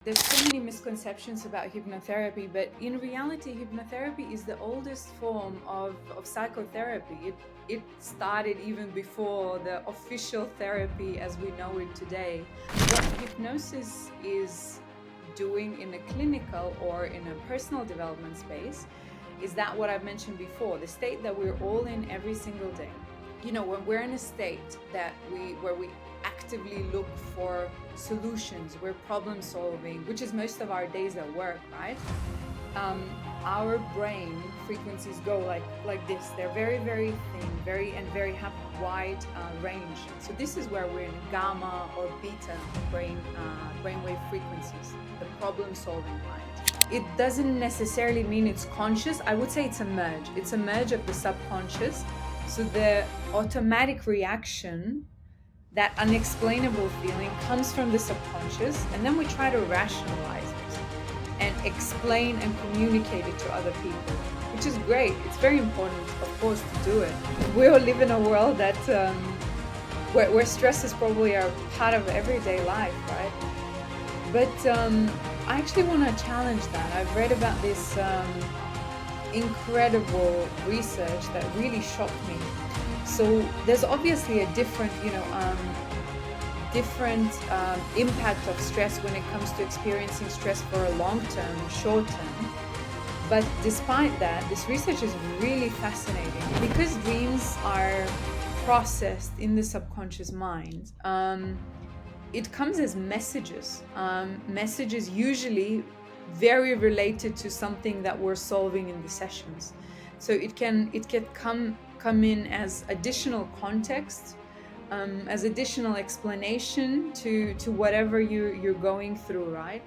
There's so many misconceptions about hypnotherapy, but in reality, hypnotherapy is the oldest form of psychotherapy. It started even before the official therapy as we know it today. What hypnosis is doing in a clinical or in a personal development space is that what I've mentioned before, the state that we're all in every single day. You know, when we're in a state where we actively look for solutions, we're problem solving, which is most of our days at work, right? Our brain frequencies go like this. They're very, very thin, very have wide range. So this is where we're in gamma or beta brainwave frequencies, the problem solving kind. It doesn't necessarily mean it's conscious. I would say it's a merge. It's a merge of the subconscious. So the automatic reaction, that unexplainable feeling, comes from the subconscious, and then we try to rationalize it and explain and communicate it to other people, which is great. It's very important, of course, to do it. We all live in a world that where stress is probably a part of everyday life, right? But I actually want to challenge that. I've read about this incredible research that really shocked me. So there's obviously a different impact of stress when it comes to experiencing stress for a long term, short term. But despite that, this research is really fascinating because dreams are processed in the subconscious mind. It comes as messages, messages usually very related to something that we're solving in the sessions. So it can come in as additional context, as additional explanation to whatever you're going through, right?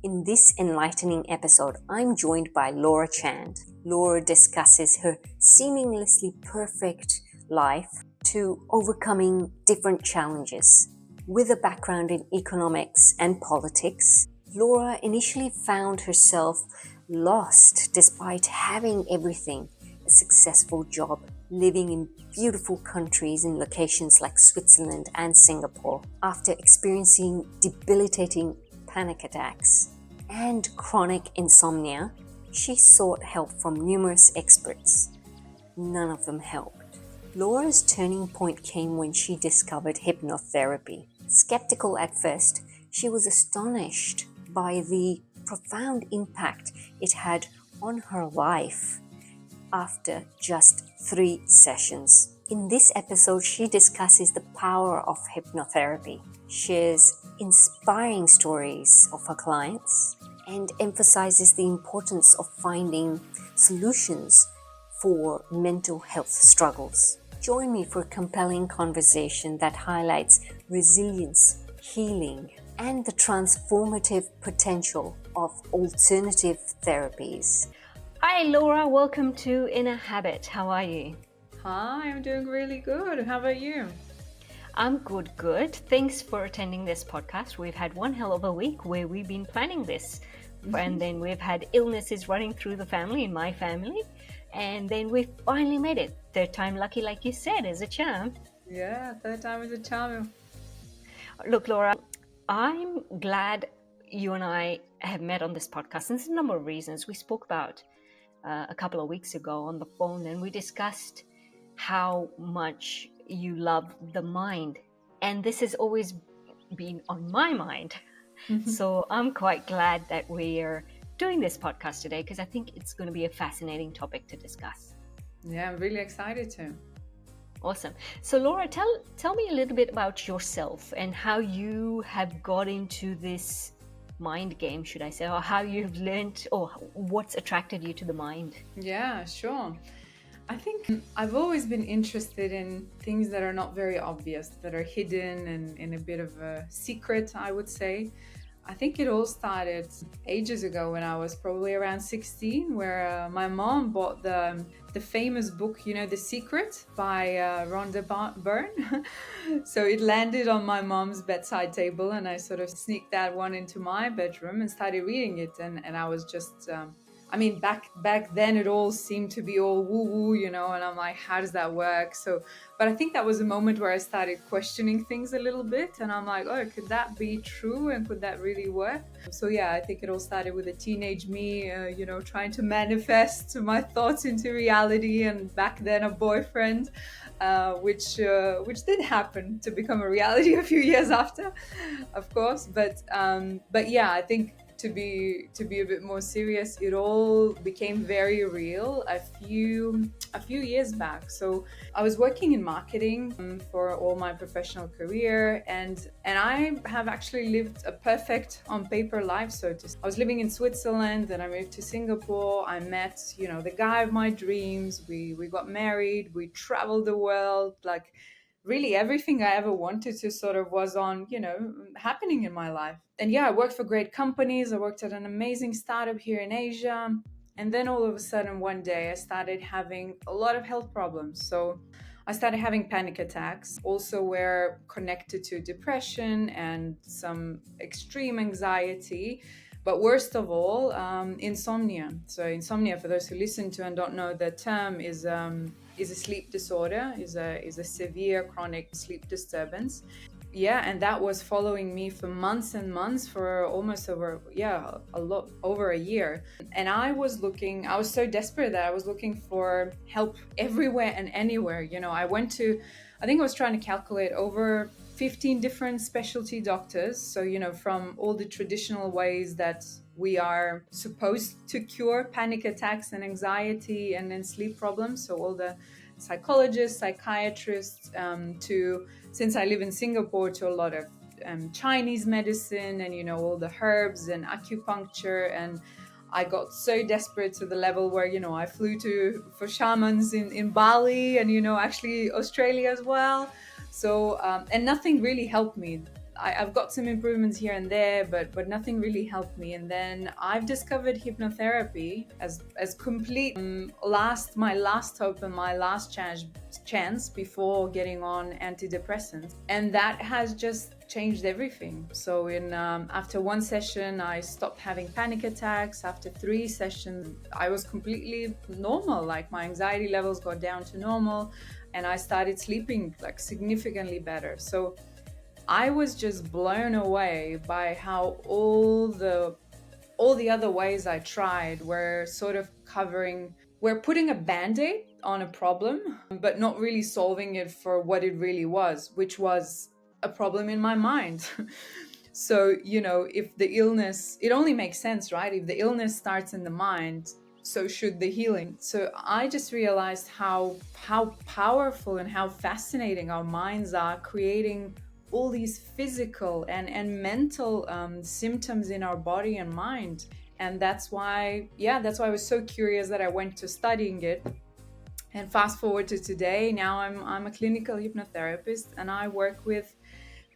In this enlightening episode, I'm joined by Laura Chand. Laura discusses her seemingly perfect life to overcoming different challenges. With a background in economics and politics, Laura initially found herself lost despite having everything: a successful job, living in beautiful countries in locations like Switzerland and Singapore. After experiencing debilitating panic attacks and chronic insomnia, she sought help from numerous experts. None of them helped. Laura's turning point came when she discovered hypnotherapy. Skeptical at first, she was astonished by the profound impact it had on her life after just 3 sessions. In this episode, she discusses the power of hypnotherapy, shares inspiring stories of her clients, and emphasizes the importance of finding solutions for mental health struggles. Join me for a compelling conversation that highlights resilience, healing, and the transformative potential of alternative therapies. Hi Laura, welcome to Inner Habit. How are you? Hi, I'm doing really good. How about you? I'm good. Thanks for attending this podcast. We've had one hell of a week where we've been planning this. And then we've had illnesses running through the family, in my family. And then we finally made it. Third time lucky, like you said, is a charm. Yeah, third time is a charm. Look, Laura, I'm glad you and I have met on this podcast. And there's a number of reasons. We spoke about a couple of weeks ago on the phone, and we discussed how much you love the mind. And this has always been on my mind. So I'm quite glad that we're doing this podcast today because I think it's going to be a fascinating topic to discuss. Yeah, I'm really excited to. Awesome. So Laura, tell me a little bit about yourself and how you have got into this mind game, should I say, or how you've learned, or what's attracted you to the mind. Yeah, sure. I think I've always been interested in things that are not very obvious, that are hidden and in a bit of a secret, I would say. I think it all started ages ago when I was probably around 16, where my mom bought the famous book, you know, The Secret by Rhonda Byrne. So it landed on my mom's bedside table, and I sort of sneaked that one into my bedroom and started reading it. And I was just I mean, back then it all seemed to be all woo woo, you know, and I'm like, how does that work? So, but I think that was a moment where I started questioning things a little bit, and I'm like, oh, could that be true, and could that really work? So yeah, I think it all started with a teenage me, trying to manifest my thoughts into reality, and back then a boyfriend, which did happen to become a reality a few years after, of course. But yeah, I think to be a bit more serious, it all became very real a few years back. So I was working in marketing for all my professional career, and I have actually lived a perfect on paper life. So I was living in Switzerland, and I moved to Singapore. I met, the guy of my dreams. We got married. We traveled the world. Like, really everything I ever wanted to sort of was on, happening in my life. And yeah, I worked for great companies. I worked at an amazing startup here in Asia. And then all of a sudden, one day, I started having a lot of health problems. So I started having panic attacks, also were connected to depression and some extreme anxiety. But worst of all, insomnia. So insomnia, for those who listen to and don't know the term, is a sleep disorder, is a severe chronic sleep disturbance. Yeah, and that was following me for months and months, for almost over a year. And I was so desperate that I was looking for help everywhere and anywhere. I think I was trying to calculate over 15 different specialty doctors. So, from all the traditional ways that we are supposed to cure panic attacks and anxiety and then sleep problems. So all the psychologists, psychiatrists, to, since I live in Singapore, to a lot of Chinese medicine and, all the herbs and acupuncture. And I got so desperate to the level where, I flew for shamans in Bali and, actually Australia as well. So, and nothing really helped me. I've got some improvements here and there, but nothing really helped me. And then I've discovered hypnotherapy as complete my last hope and my last chance before getting on antidepressants, and that has just changed everything. So after one session, I stopped having panic attacks. After 3 sessions, I was completely normal. Like, my anxiety levels got down to normal, and I started sleeping like significantly better. So I was just blown away by how all the other ways I tried were sort of we're putting a band-aid on a problem, but not really solving it for what it really was, which was a problem in my mind. So, if the illness, it only makes sense, right? If the illness starts in the mind, so should the healing. So I just realized how powerful and how fascinating our minds are, creating all these physical and mental symptoms in our body and mind. And that's why I was so curious that I went to studying it. And fast forward to today, now I'm a clinical hypnotherapist, and I work with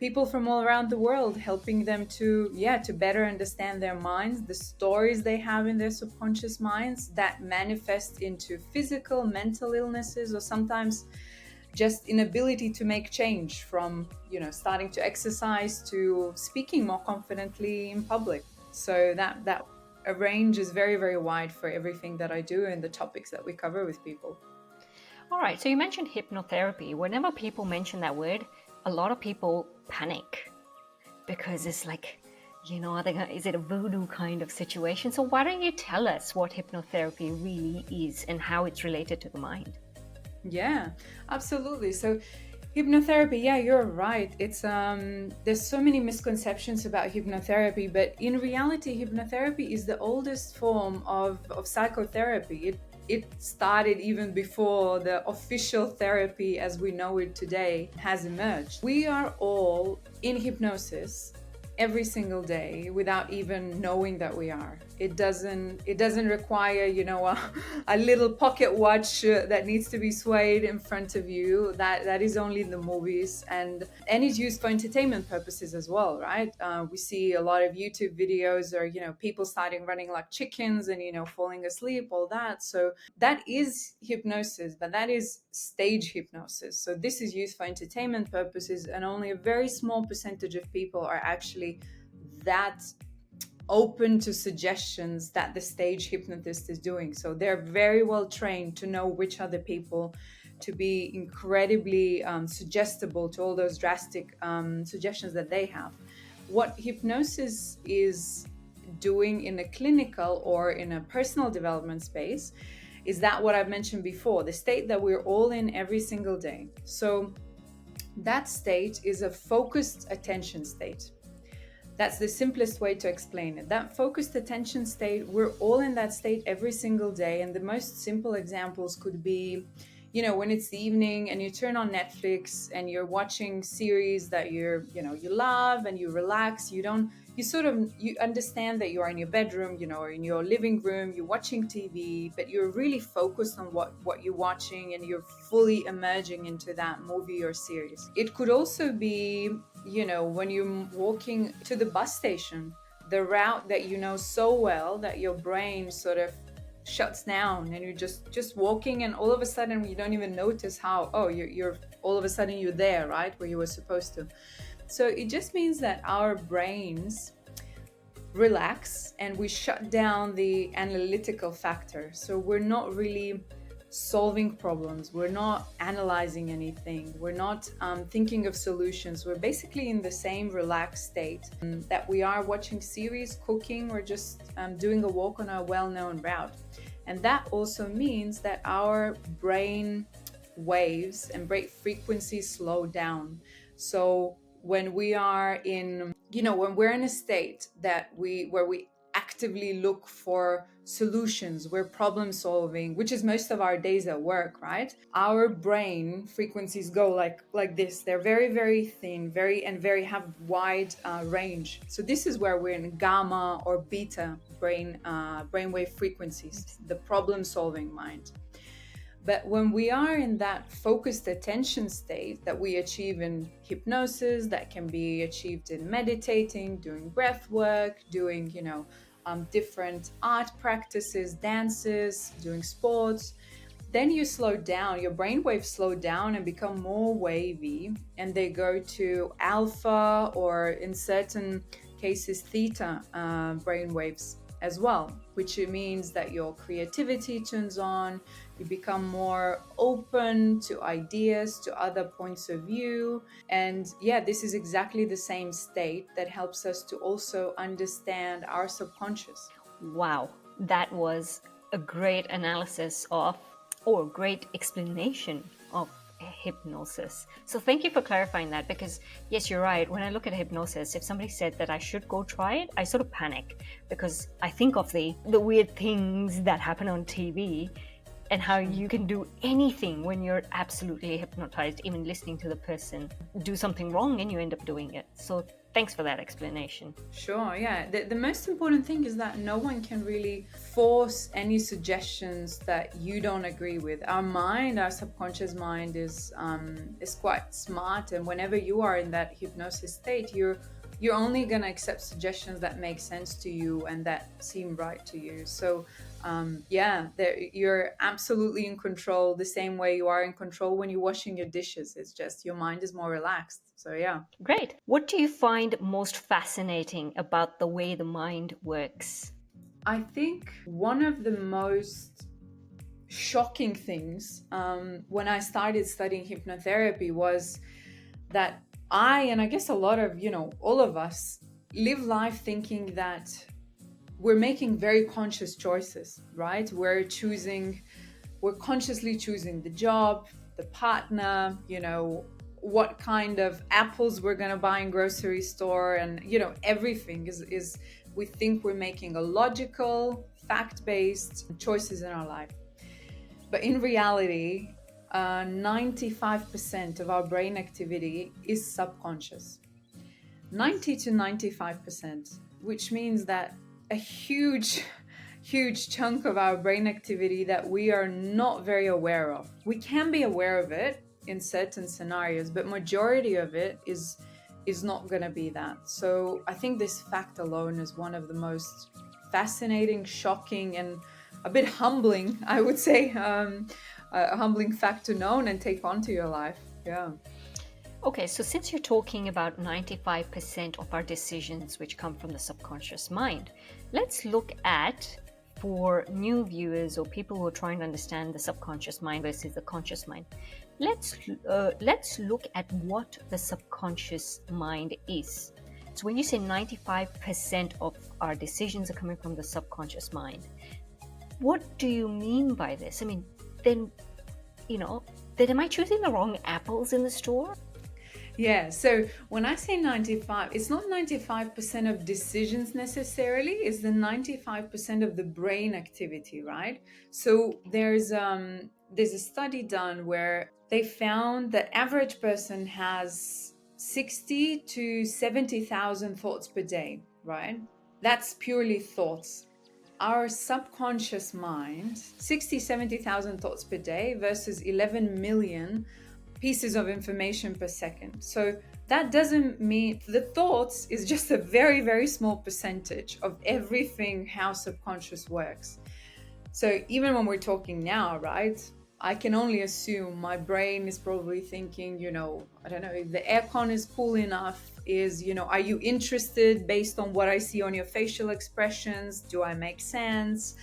people from all around the world, helping them to better understand their minds, the stories they have in their subconscious minds that manifest into physical, mental illnesses, or sometimes just inability to make change, from starting to exercise to speaking more confidently in public. So that range is very, very wide for everything that I do and the topics that we cover with people. All right, so you mentioned hypnotherapy. Whenever people mention that word, a lot of people panic because it's like, is it a voodoo kind of situation? So why don't you tell us what hypnotherapy really is and how it's related to the mind? Yeah, absolutely. So hypnotherapy, yeah, you're right. It's there's so many misconceptions about hypnotherapy, but in reality, hypnotherapy is the oldest form of psychotherapy. It started even before the official therapy as we know it today has emerged. We are all in hypnosis every single day without even knowing that we are. It doesn't require, a little pocket watch that needs to be swayed in front of you. That is only in the movies, and it's used for entertainment purposes as well, right? We see a lot of YouTube videos, or people starting running like chickens and falling asleep, all that. So that is hypnosis, but that is stage hypnosis. So this is used for entertainment purposes, and only a very small percentage of people are actually that open to suggestions that the stage hypnotist is doing. So they're very well trained to know which other people to be incredibly suggestible to all those drastic suggestions that they have. What hypnosis is doing in a clinical or in a personal development space is that what I've mentioned before, the state that we're all in every single day. So that state is a focused attention state. That's the simplest way to explain it. That focused attention state, we're all in that state every single day. And the most simple examples could be, when it's the evening and you turn on Netflix and you're watching series that you love and you relax, you understand that you are in your bedroom, or in your living room, you're watching TV, but you're really focused on what you're watching and you're fully emerging into that movie or series. It could also be, when you're walking to the bus station, the route that you know so well that your brain sort of shuts down and you're just walking, and all of a sudden you don't even notice how, you're all of a sudden you're there, right where you were supposed to. So it just means that our brains relax and we shut down the analytical factor. So we're not really solving problems, we're not analyzing anything, we're not thinking of solutions. We're basically in the same relaxed state that we are watching series, cooking, or just doing a walk on a well-known route. And that also means that our brain waves and brain frequencies slow down. So when we are in, when we're in a state where we actively look for solutions, we're problem solving, which is most of our days at work, right? Our brain frequencies go like this. They're very, very thin, very have wide range. So this is where we're in gamma or beta brainwave frequencies, the problem solving mind. But when we are in that focused attention state that we achieve in hypnosis, that can be achieved in meditating, doing breath work, doing, different art practices, dances, doing sports, then you slow down, your brainwaves slow down and become more wavy, and they go to alpha, or in certain cases, theta brainwaves as well, which means that your creativity turns on, you become more open to ideas, to other points of view. And this is exactly the same state that helps us to also understand our subconscious. Wow, that was a great analysis of, or great explanation of hypnosis. So thank you for clarifying that, because yes, you're right. When I look at hypnosis, if somebody said that I should go try it, I sort of panic, because I think of the weird things that happen on TV and how you can do anything when you're absolutely hypnotized, even listening to the person do something wrong and you end up doing it. So thanks for that explanation. Sure, yeah. The most important thing is that no one can really force any suggestions that you don't agree with. Our mind, our subconscious mind is quite smart, and whenever you are in that hypnosis state, you're only going to accept suggestions that make sense to you and that seem right to you. So you're absolutely in control, the same way you are in control when you're washing your dishes. It's just your mind is more relaxed. So yeah. Great. What do you find most fascinating about the way the mind works? I think one of the most shocking things when I started studying hypnotherapy was that and I guess a lot of, all of us live life thinking that we're making very conscious choices, right? We're consciously choosing the job, the partner, what kind of apples we're going to buy in grocery store, and, everything is we think we're making a logical, fact-based choices in our life. But in reality, 95% of our brain activity is subconscious. 90 to 95%, which means that a huge chunk of our brain activity that we are not very aware of. We can be aware of it in certain scenarios, but majority of it is not going to be that. So I think this fact alone is one of the most fascinating, shocking, and a bit humbling, I would say, a humbling fact to know and take onto your life. Yeah. Okay, so since you're talking about 95% of our decisions which come from the subconscious mind, let's look at, for new viewers or people who are trying to understand the subconscious mind versus the conscious mind, let's look at what the subconscious mind is. So when you say 95% of our decisions are coming from the subconscious mind, what do you mean by this? I mean, then am I choosing the wrong apples in the store? Yeah, so when I say 95, it's not 95% of decisions necessarily, it's the 95% of the brain activity, right? So there's a study done where they found that average person has 60 to 70,000 thoughts per day, right? That's purely thoughts. Our subconscious mind, 60, 70,000 thoughts per day versus 11 million pieces of information per second. So that doesn't mean the thoughts is just a very, very small percentage of everything how subconscious works. So even when we're talking now, right, I can only assume my brain is probably thinking, I don't know, if the aircon is cool enough, are you interested based on what I see on your facial expressions? Do I make sense?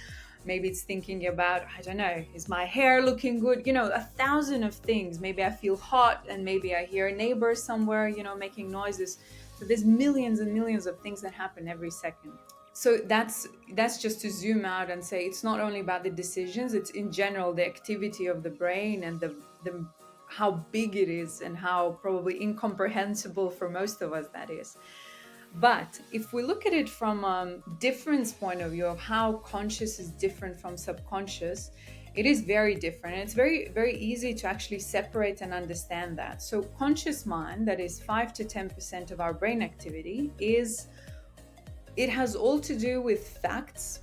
Maybe it's thinking about, I don't know, is my hair looking good? 1,000 of things. Maybe I feel hot and maybe I hear a neighbor somewhere, making noises. So there's millions and millions of things that happen every second. So that's just to zoom out and say it's not only about the decisions, it's in general the activity of the brain and the how big it is and how probably incomprehensible for most of us that is. But if we look at it from a difference point of view of how conscious is different from subconscious, it is very different. And it's very, very easy to actually separate and understand that. So conscious mind, that is 5 to 10% of our brain activity, it has all to do with facts,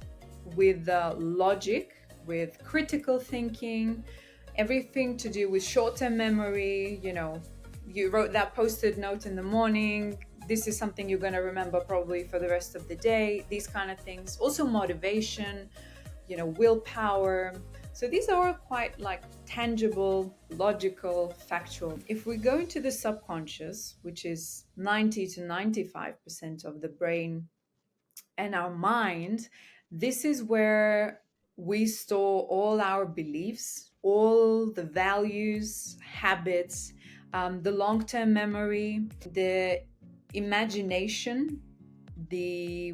with logic, with critical thinking, everything to do with short-term memory. You wrote that post-it note in the morning. This is something you're going to remember probably for the rest of the day, these kind of things. Also motivation, willpower. So these are all quite like tangible, logical, factual. If we go into the subconscious, which is 90 to 95% of the brain and our mind, this is where we store all our beliefs, all the values, habits, the long-term memory, the imagination,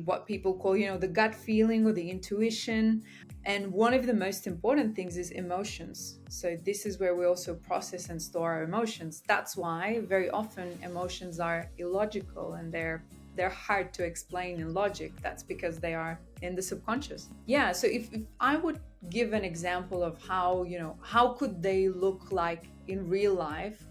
what people call, the gut feeling or the intuition. And one of the most important things is emotions. So this is where we also process and store our emotions. That's why very often emotions are illogical and they're hard to explain in logic. That's because they are in the subconscious. Yeah, so if I would give an example of how could they look like in real life,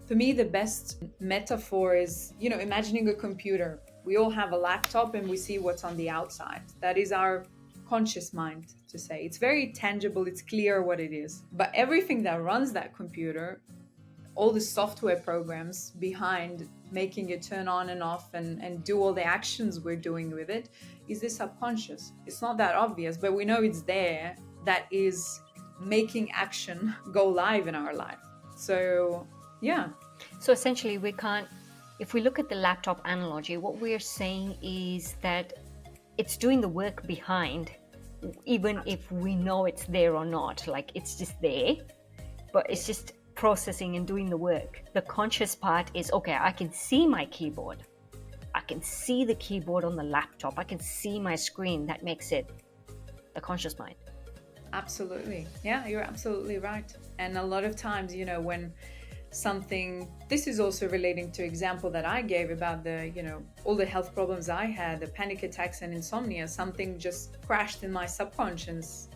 for me, the best metaphor is, imagining a computer. We all have a laptop and we see what's on the outside. That is our conscious mind, to say. It's very tangible, it's clear what it is. But everything that runs that computer, all the software programs behind making it turn on and off and do all the actions we're doing with it, is the subconscious. It's not that obvious, but we know it's there. That is making action go live in our life. So yeah. So essentially if we look at the laptop analogy, what we're saying is that it's doing the work behind, even if we know it's there or not. Like it's just there, but it's just processing and doing the work. The conscious part is, okay, I can see my keyboard. I can see the keyboard on the laptop. I can see my screen. That makes it the conscious mind. Absolutely. Yeah, you're absolutely right. And a lot of times, when this is also relating to example that I gave about all the health problems I had, the panic attacks and insomnia, something just crashed in my subconscious,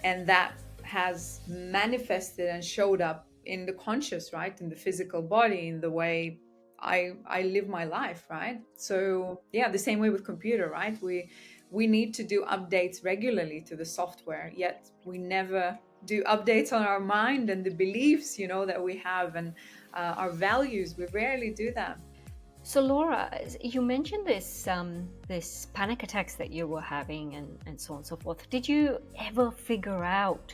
and that has manifested and showed up in the conscious, right? In the physical body, in the way I live my life, right? So yeah, the same way with computer, right? We need to do updates regularly to the software, yet we never do updates on our mind and the beliefs, that we have, and our values. We rarely do that. So Laura, you mentioned this panic attacks that you were having and so on and so forth. Did you ever figure out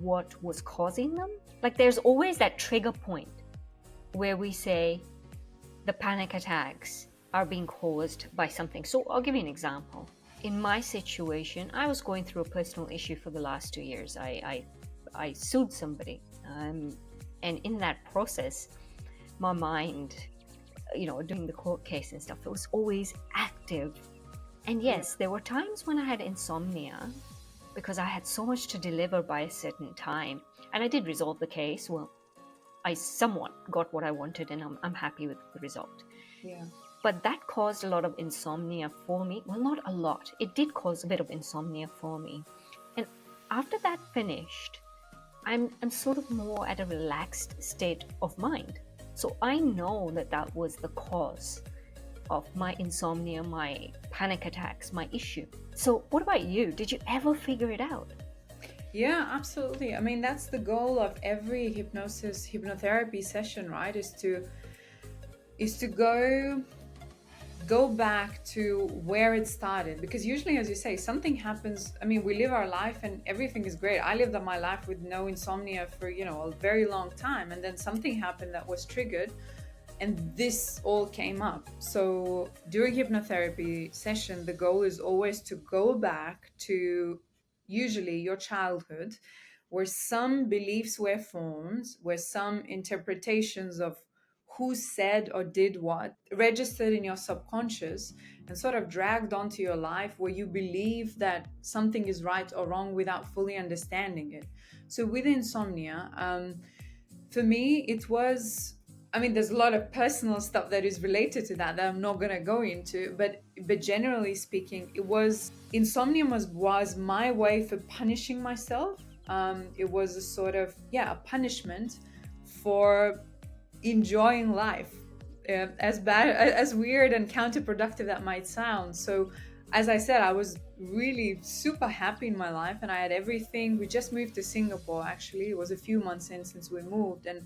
what was causing them? Like there's always that trigger point. where we say the panic attacks are being caused by something. So I'll give you an example. In my situation, I was going through a personal issue for the last 2 years. I sued somebody. And in that process, my mind, doing the court case and stuff, it was always active. And yes, there were times when I had insomnia because I had so much to deliver by a certain time. And I did resolve the case. Well, I somewhat got what I wanted, and I'm happy with the result. Yeah. But that caused a lot of insomnia for me. Well, not a lot. It did cause a bit of insomnia for me. And after that finished, I'm sort of more at a relaxed state of mind. So I know that was the cause of my insomnia, my panic attacks, my issue. So what about you? Did you ever figure it out? Yeah, absolutely. I mean, that's the goal of every hypnotherapy session, right? Is to go back to where it started, because usually, as you say, something happens. I mean, we live our life and everything is great. I lived my life with no insomnia for a very long time, and then something happened that was triggered, and this all came up. So during hypnotherapy session, the goal is always to go back to usually your childhood, where some beliefs were formed, where some interpretations of who said or did what registered in your subconscious and sort of dragged onto your life, where you believe that something is right or wrong without fully understanding it. So with insomnia, for me, it was, I mean, there's a lot of personal stuff that is related to that I'm not going to go into, but generally speaking, insomnia was my way for punishing myself. It was a sort of, a punishment for enjoying life, as weird and counterproductive that might sound. So as I said, I was really super happy in my life and I had everything. We just moved to Singapore, actually. It was a few months since we moved, and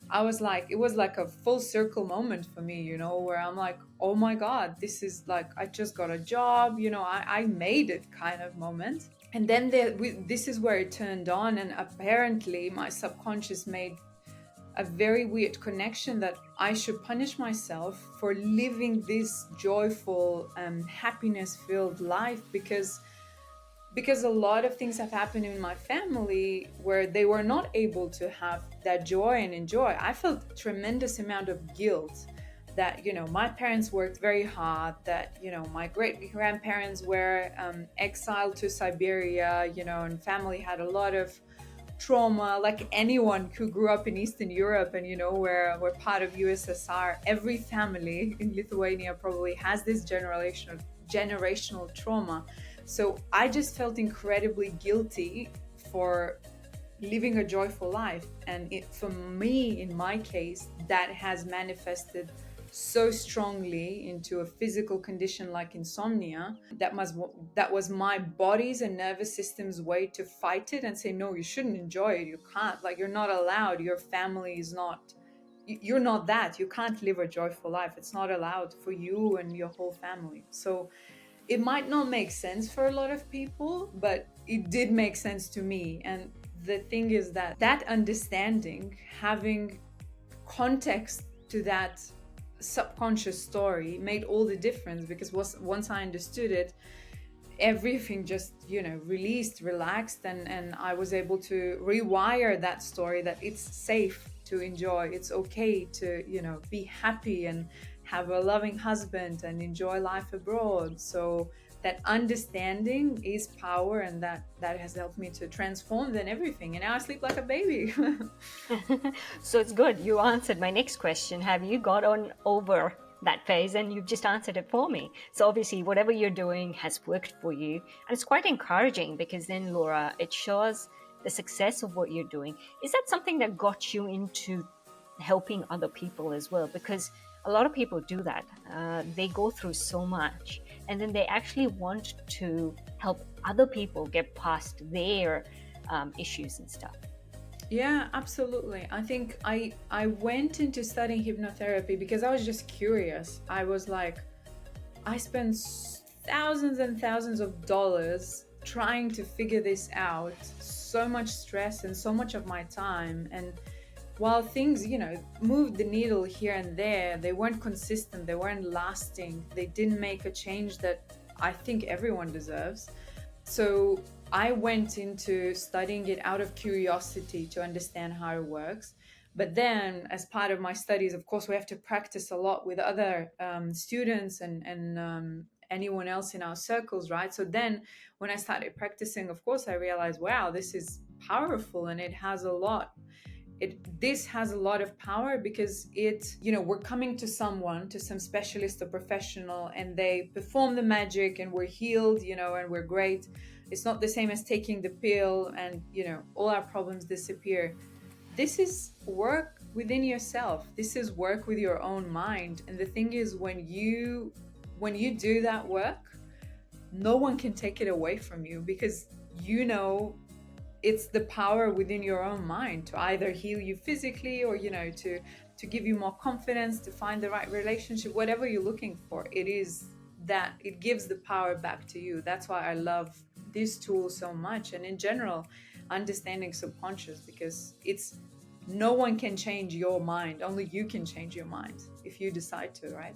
I was like, it was like a full circle moment for me, where I'm like, oh my God, this is like, I just got a job, I made it kind of moment. And then this is where it turned on, and apparently my subconscious made a very weird connection that I should punish myself for living this joyful, happiness-filled life, because a lot of things have happened in my family where they were not able to have that joy and enjoy. I felt a tremendous amount of guilt that, my parents worked very hard, that, my great-grandparents were exiled to Siberia, and family had a lot of trauma, like anyone who grew up in Eastern Europe and, we're part of USSR. Every family in Lithuania probably has this generational trauma. So I just felt incredibly guilty for living a joyful life. And for me, in my case, that has manifested so strongly into a physical condition like insomnia. That was my body's and nervous system's way to fight it and say, no, you shouldn't enjoy it. You can't, you're not allowed. Your family is not, you're not that. You can't live a joyful life. It's not allowed for you and your whole family. So it might not make sense for a lot of people, but it did make sense to me. And the thing is that understanding, having context to that subconscious story made all the difference, because once I understood it, everything just, released, relaxed, and I was able to rewire that story that it's safe to enjoy. It's okay to, be happy and have a loving husband and enjoy life abroad. So that understanding is power, and that has helped me to transform then everything. And now I sleep like a baby. So it's good. You answered my next question. Have you got on over that phase? And you've just answered it for me. So obviously whatever you're doing has worked for you. And it's quite encouraging, because then, Laura, it shows the success of what you're doing. Is that something that got you into helping other people as well? Because a lot of people do that. They go through so much, and then they actually want to help other people get past their issues and stuff. Yeah, absolutely. I think I went into studying hypnotherapy because I was just curious. I was like, I spent thousands and thousands of dollars trying to figure this out, so much stress and so much of my time. And while things, moved the needle here and there, they weren't consistent, they weren't lasting, they didn't make a change that I think everyone deserves. So I went into studying it out of curiosity to understand how it works. But then, as part of my studies, of course, we have to practice a lot with other students and anyone else in our circles, right? So then, when I started practicing, of course, I realized, wow, this is powerful, and it has a lot. This has a lot of power because we're coming to some specialist or professional, and they perform the magic, and we're healed, and we're great. It's not the same as taking the pill and all our problems disappear. This is work within yourself. This is work with your own mind. And the thing is, when you do that work, no one can take it away from you, because it's the power within your own mind to either heal you physically or to give you more confidence, to find the right relationship, whatever you're looking for. It gives the power back to you. That's why I love this tool so much, and in general understanding subconscious, because no one can change your mind. Only you can change your mind if you decide to, right?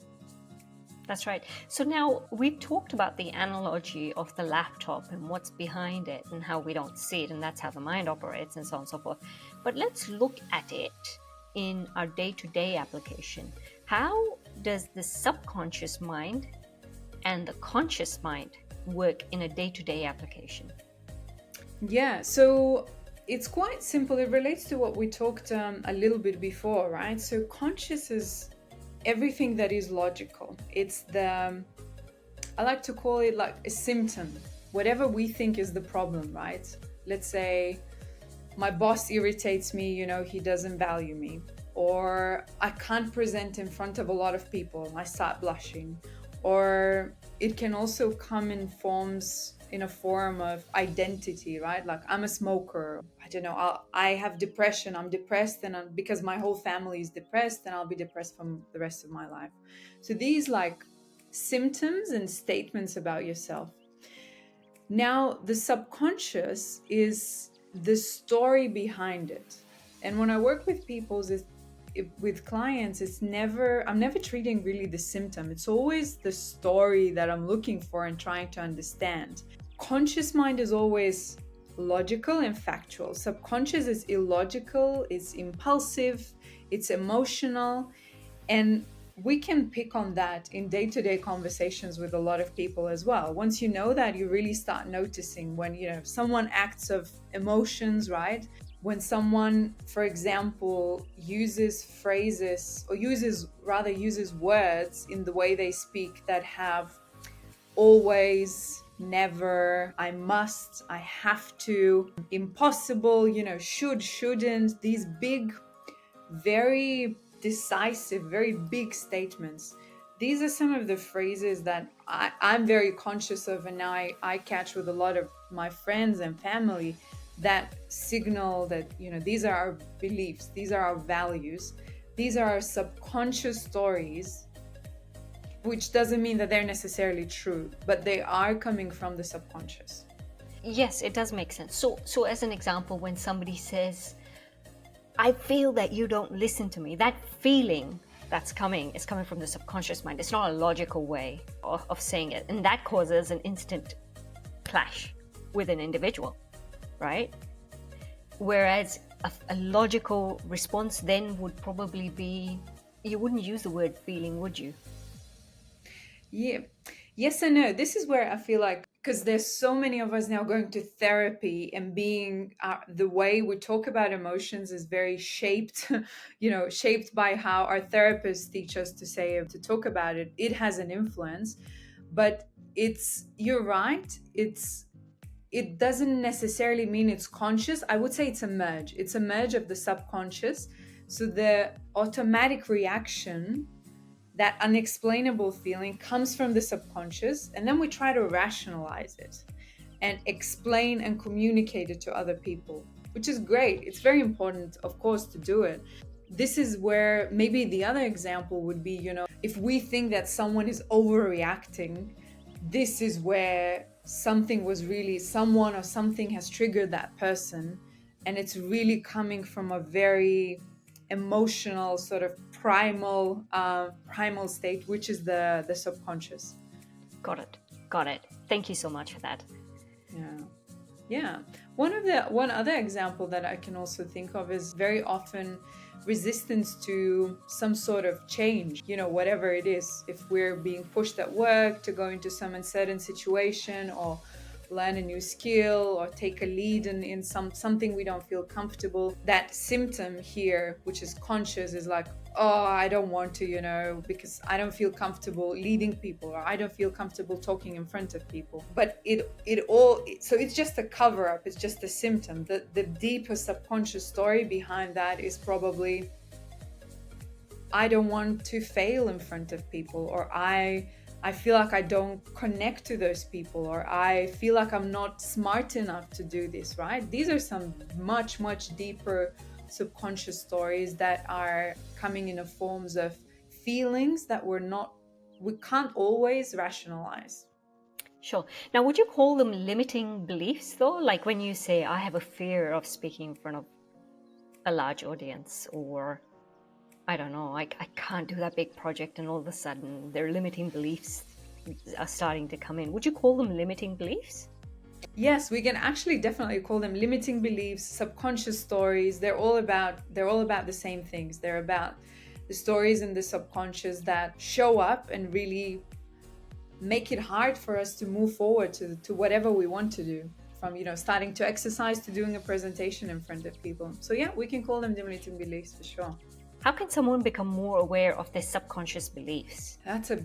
That's right. So now we've talked about the analogy of the laptop and what's behind it and how we don't see it, and that's how the mind operates and so on and so forth. But let's look at it in our day-to-day application. How does the subconscious mind and the conscious mind work in a day-to-day application? Yeah, so it's quite simple. It relates to what we talked a little bit before, right? So conscious is everything that is logical. I like to call it like a symptom. Whatever we think is the problem, right? Let's say my boss irritates me, he doesn't value me. Or I can't present in front of a lot of people, I start blushing. Or it can also come in a form of identity, right? Like I'm a smoker. I don't know. I have depression. I'm depressed, and because my whole family is depressed, and I'll be depressed from the rest of my life. So these like symptoms and statements about yourself. Now, the subconscious is the story behind it. And when I work with people, with clients, I'm never treating really the symptom. It's always the story that I'm looking for and trying to understand. Conscious mind is always logical and factual. Subconscious is illogical, it's impulsive, it's emotional. And we can pick on that in day-to-day conversations with a lot of people as well. Once you know that, you really start noticing when someone acts of emotions, right? When someone, for example, uses phrases or uses words in the way they speak that have always, never, I must, I have to, impossible, should, shouldn't, these big, very decisive, very big statements. These are some of the phrases that I'm very conscious of, and now I catch with a lot of my friends and family, that signal that these are our beliefs, these are our values, these are our subconscious stories, which doesn't mean that they're necessarily true, but they are coming from the subconscious. Yes, it does make sense. So as an example, when somebody says, I feel that you don't listen to me, that feeling that's coming is coming from the subconscious mind. It's not a logical way of saying it, and that causes an instant clash with an individual, right? Whereas a logical response then would probably be, you wouldn't use the word feeling, would you? Yeah. Yes and no. This is where I feel like, because there's so many of us now going to therapy and being the way we talk about emotions is very shaped, shaped by how our therapists teach us to talk about it. It has an influence, but you're right. It doesn't necessarily mean it's conscious. I would say it's a merge. It's a merge of the subconscious. So the automatic reaction, that unexplainable feeling, comes from the subconscious, and then we try to rationalize it and explain and communicate it to other people, which is great. It's very important, of course, to do it. This is where maybe the other example would be, if we think that someone is overreacting, this is where someone or something has triggered that person, and it's really coming from a very emotional sort of primal state, which is the subconscious. Got it. Thank you so much for that. Yeah. One other example that I can also think of is very often resistance to some sort of change, whatever it is. If we're being pushed at work to go into some uncertain situation, or learn a new skill, or take a lead in something we don't feel comfortable, that symptom here, which is conscious, is like, oh, I don't want to, because I don't feel comfortable leading people, or I don't feel comfortable talking in front of people. But so it's just a cover up, it's just a symptom. The deeper subconscious story behind that is probably, I don't want to fail in front of people, or I feel like I don't connect to those people, or I feel like I'm not smart enough to do this, right? These are some much, much deeper subconscious stories that are coming in the forms of feelings that we can't always rationalize. Sure. Now, would you call them limiting beliefs though? Like when you say, I have a fear of speaking in front of a large audience, or I don't know, I can't do that big project, and all of a sudden their limiting beliefs are starting to come in. Would you call them limiting beliefs? Yes, we can actually definitely call them limiting beliefs, subconscious stories. They're all about the same things. They're about the stories in the subconscious that show up and really make it hard for us to move forward to whatever we want to do, from starting to exercise to doing a presentation in front of people. So yeah, we can call them limiting beliefs for sure. How can someone become more aware of their subconscious beliefs? That's a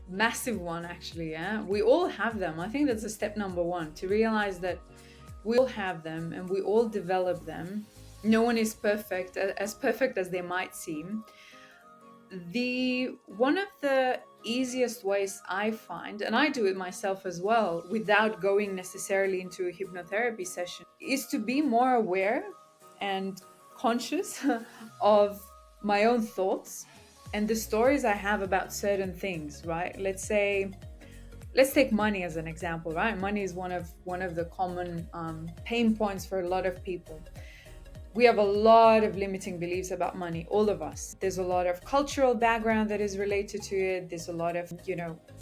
massive one, actually. Yeah, we all have them. I think that's a step number one, to realize that we all have them and we all develop them. No one is perfect as they might seem. One of the easiest ways I find, and I do it myself as well, without going necessarily into a hypnotherapy session, is to be more aware and conscious of my own thoughts and the stories I have about certain things, right? Let's take money as an example, right? Money is one of the common pain points for a lot of people. We have a lot of limiting beliefs about money, all of us. There's a lot of cultural background that is related to it. There's a lot of,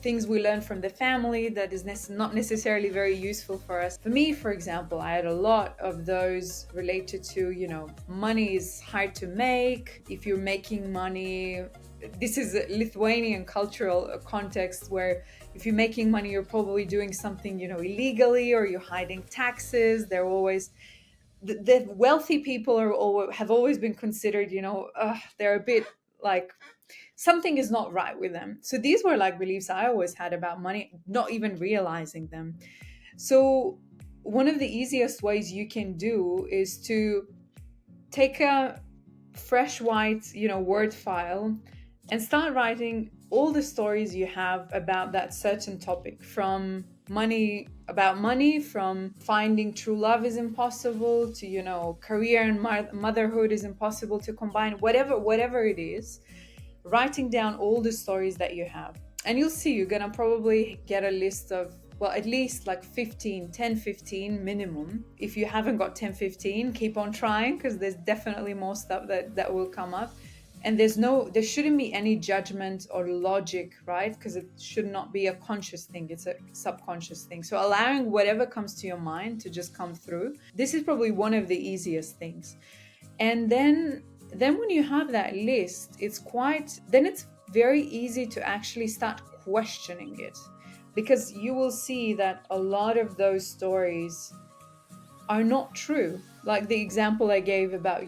things we learn from the family that is not necessarily very useful for us. For me, for example, I had a lot of those related to, money is hard to make. If you're making money, this is a Lithuanian cultural context where if you're making money, you're probably doing something, illegally, or you're hiding taxes. They're always... The wealthy people have always been considered, they're a bit like something is not right with them. So these were like beliefs I always had about money, not even realizing them. So one of the easiest ways you can do is to take a fresh white, Word file and start writing all the stories you have about that certain topic, from money, from finding true love is impossible to, career and motherhood is impossible to combine, whatever it is, writing down all the stories that you have. And you'll see you're gonna probably get a list of, well, at least like 10, 15 minimum. If you haven't got 10, 15, keep on trying, because there's definitely more stuff that will come up. And there shouldn't be any judgment or logic, right? Because it should not be a conscious thing, it's a subconscious thing. So allowing whatever comes to your mind to just come through. This is probably one of the easiest things. And then when you have that list, it's very easy to actually start questioning it. Because you will see that a lot of those stories are not true. Like the example I gave about,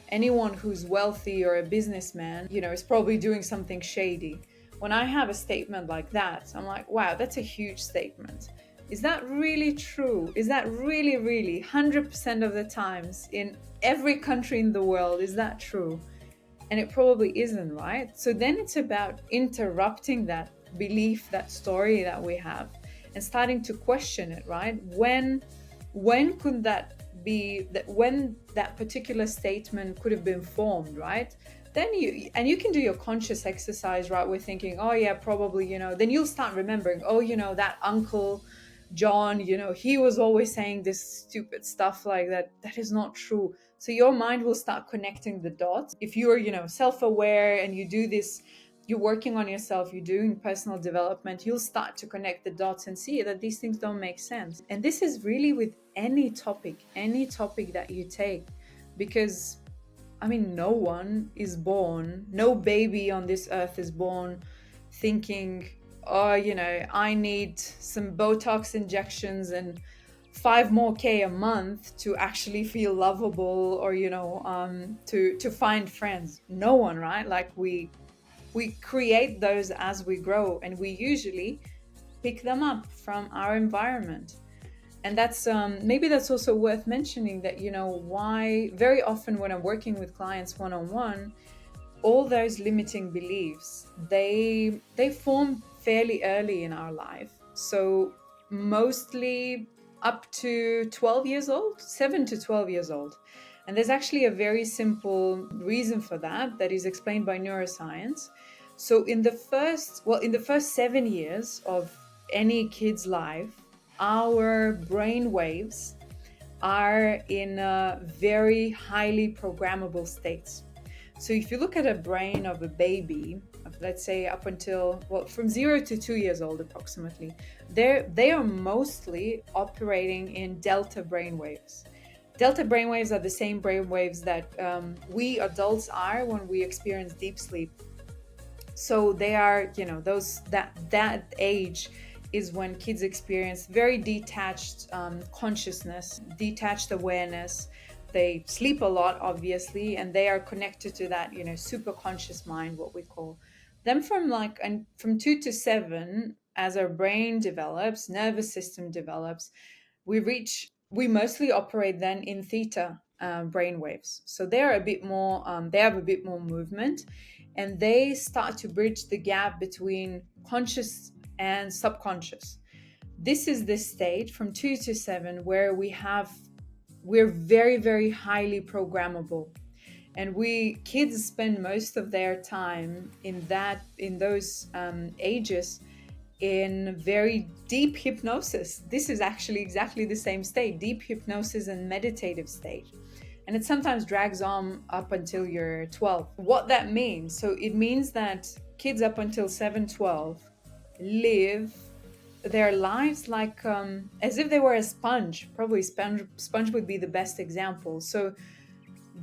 anyone who's wealthy or a businessman, is probably doing something shady. When I have a statement like that, I'm like, wow, that's a huge statement. Is that really true? Is that really, really 100% of the times in every country in the world, is that true? And it probably isn't, right? So then it's about interrupting that belief, that story that we have, and starting to question it, right? When could that be, that when that particular statement could have been formed, right? Then you can do your conscious exercise, right? We're thinking, oh yeah, probably, then you'll start remembering, oh, that Uncle John, he was always saying this stupid stuff like that. That is not true. So your mind will start connecting the dots. If you're, self-aware and you do this, you're working on yourself, you're doing personal development, you'll start to connect the dots and see that these things don't make sense. And this is really with any topic that you take, because no one is born, no baby on this earth is born thinking, oh, I need some Botox injections and 5 more K a month to actually feel lovable, or to find friends. No one, right? Like we create those as we grow, and we usually pick them up from our environment. And that's maybe that's also worth mentioning, that why very often when I'm working with clients one-on-one, all those limiting beliefs, they form fairly early in our life. So mostly up to 12 years old, 7 to 12 years old. And there's actually a very simple reason for that is explained by neuroscience. So in the first 7 years of any kid's life, our brain waves are in a very highly programmable states. So if you look at a brain of a baby, let's say up until, from 0 to 2 years old approximately, they are mostly operating in delta brain waves. Delta brain waves are the same brain waves that we adults are when we experience deep sleep. So they are, that age is when kids experience very detached consciousness, detached awareness. They sleep a lot, obviously, and they are connected to that, super conscious mind, what we call. Then from 2 to 7, as our brain develops, nervous system develops, we mostly operate then in theta brain waves. So they have a bit more movement, and they start to bridge the gap between conscious and subconscious. This is the state from 2 to 7 where we're very, very highly programmable. And kids spend most of their time in those ages in very deep hypnosis. This is actually exactly the same state, deep hypnosis and meditative state. And it sometimes drags on up until you're 12. What that means, so it means that kids up until 7, 12 live their lives like as if they were a sponge. Probably sponge would be the best example. So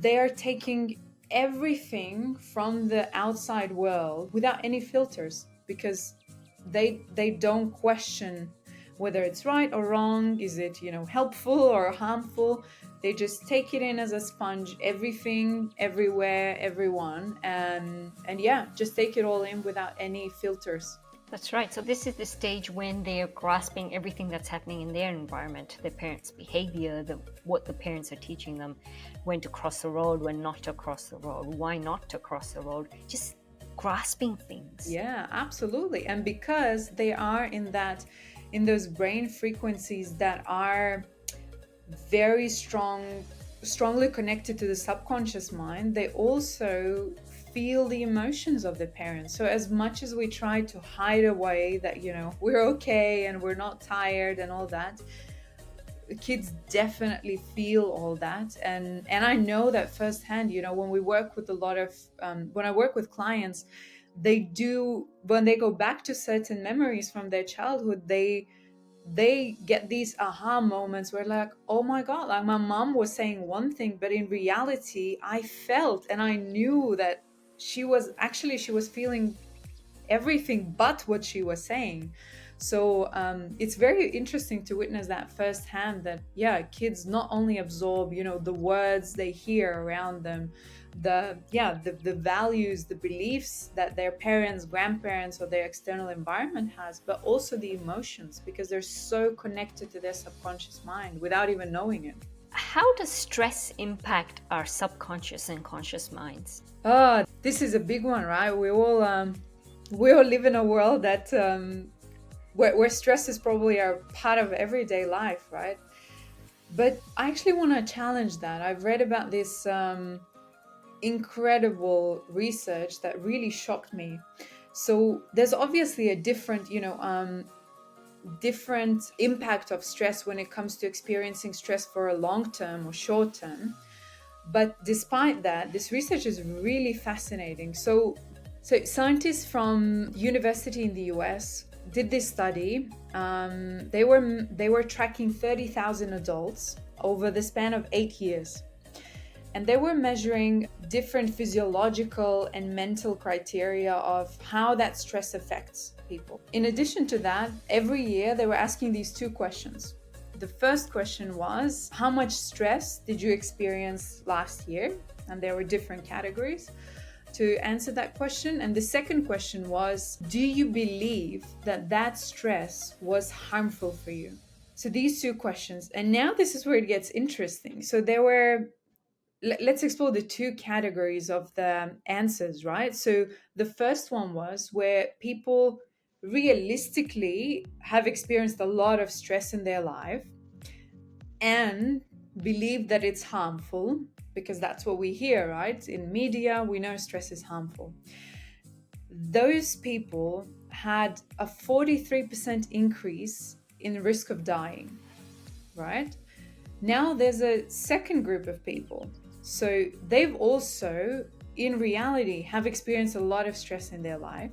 they are taking everything from the outside world without any filters, because they don't question whether it's right or wrong. Is it helpful or harmful? They just take it in as a sponge, everything, everywhere, everyone, and just take it all in without any filters. That's right. So this is the stage when they are grasping everything that's happening in their environment, their parents' behavior, what the parents are teaching them, when to cross the road, when not to cross the road, why not to cross the road, just grasping things. Yeah, absolutely. And because they are in those brain frequencies that are very strongly connected to the subconscious mind, they also feel the emotions of the parents. So as much as we try to hide away that we're okay and we're not tired and all that, kids definitely feel all that. And I know that firsthand. When we work with when I work with clients, when they go back to certain memories from their childhood, they get these aha moments where like, oh my God, like my mom was saying one thing, but in reality I felt and I knew that she was feeling everything but what she was saying. So it's very interesting to witness that firsthand, that kids not only absorb the words they hear around them, the values, the beliefs that their parents, grandparents, or their external environment has, but also the emotions, because they're so connected to their subconscious mind without even knowing it. How does stress impact our subconscious and conscious minds? This is a big one, right? We all live in a world that where stress is probably a part of everyday life, right? But I actually want to challenge that. I've read about this incredible research that really shocked me. So there's obviously a different impact of stress when it comes to experiencing stress for a long term or short term. But despite that, this research is really fascinating. So scientists from university in the US did this study. They were tracking 30,000 adults over the span of 8 years, and they were measuring different physiological and mental criteria of how that stress affects people. In addition to that, every year they were asking these two questions. The first question was, how much stress did you experience last year? And there were different categories to answer that question. And the second question was, do you believe that that stress was harmful for you? So these two questions. And now this is where it gets interesting. So let's explore the two categories of the answers, right? So the first one was where people realistically have experienced a lot of stress in their life and believe that it's harmful, because that's what we hear, right? In media, we know stress is harmful. Those people had a 43% increase in risk of dying, right? Now there's a second group of people. So they've also, in reality, have experienced a lot of stress in their life,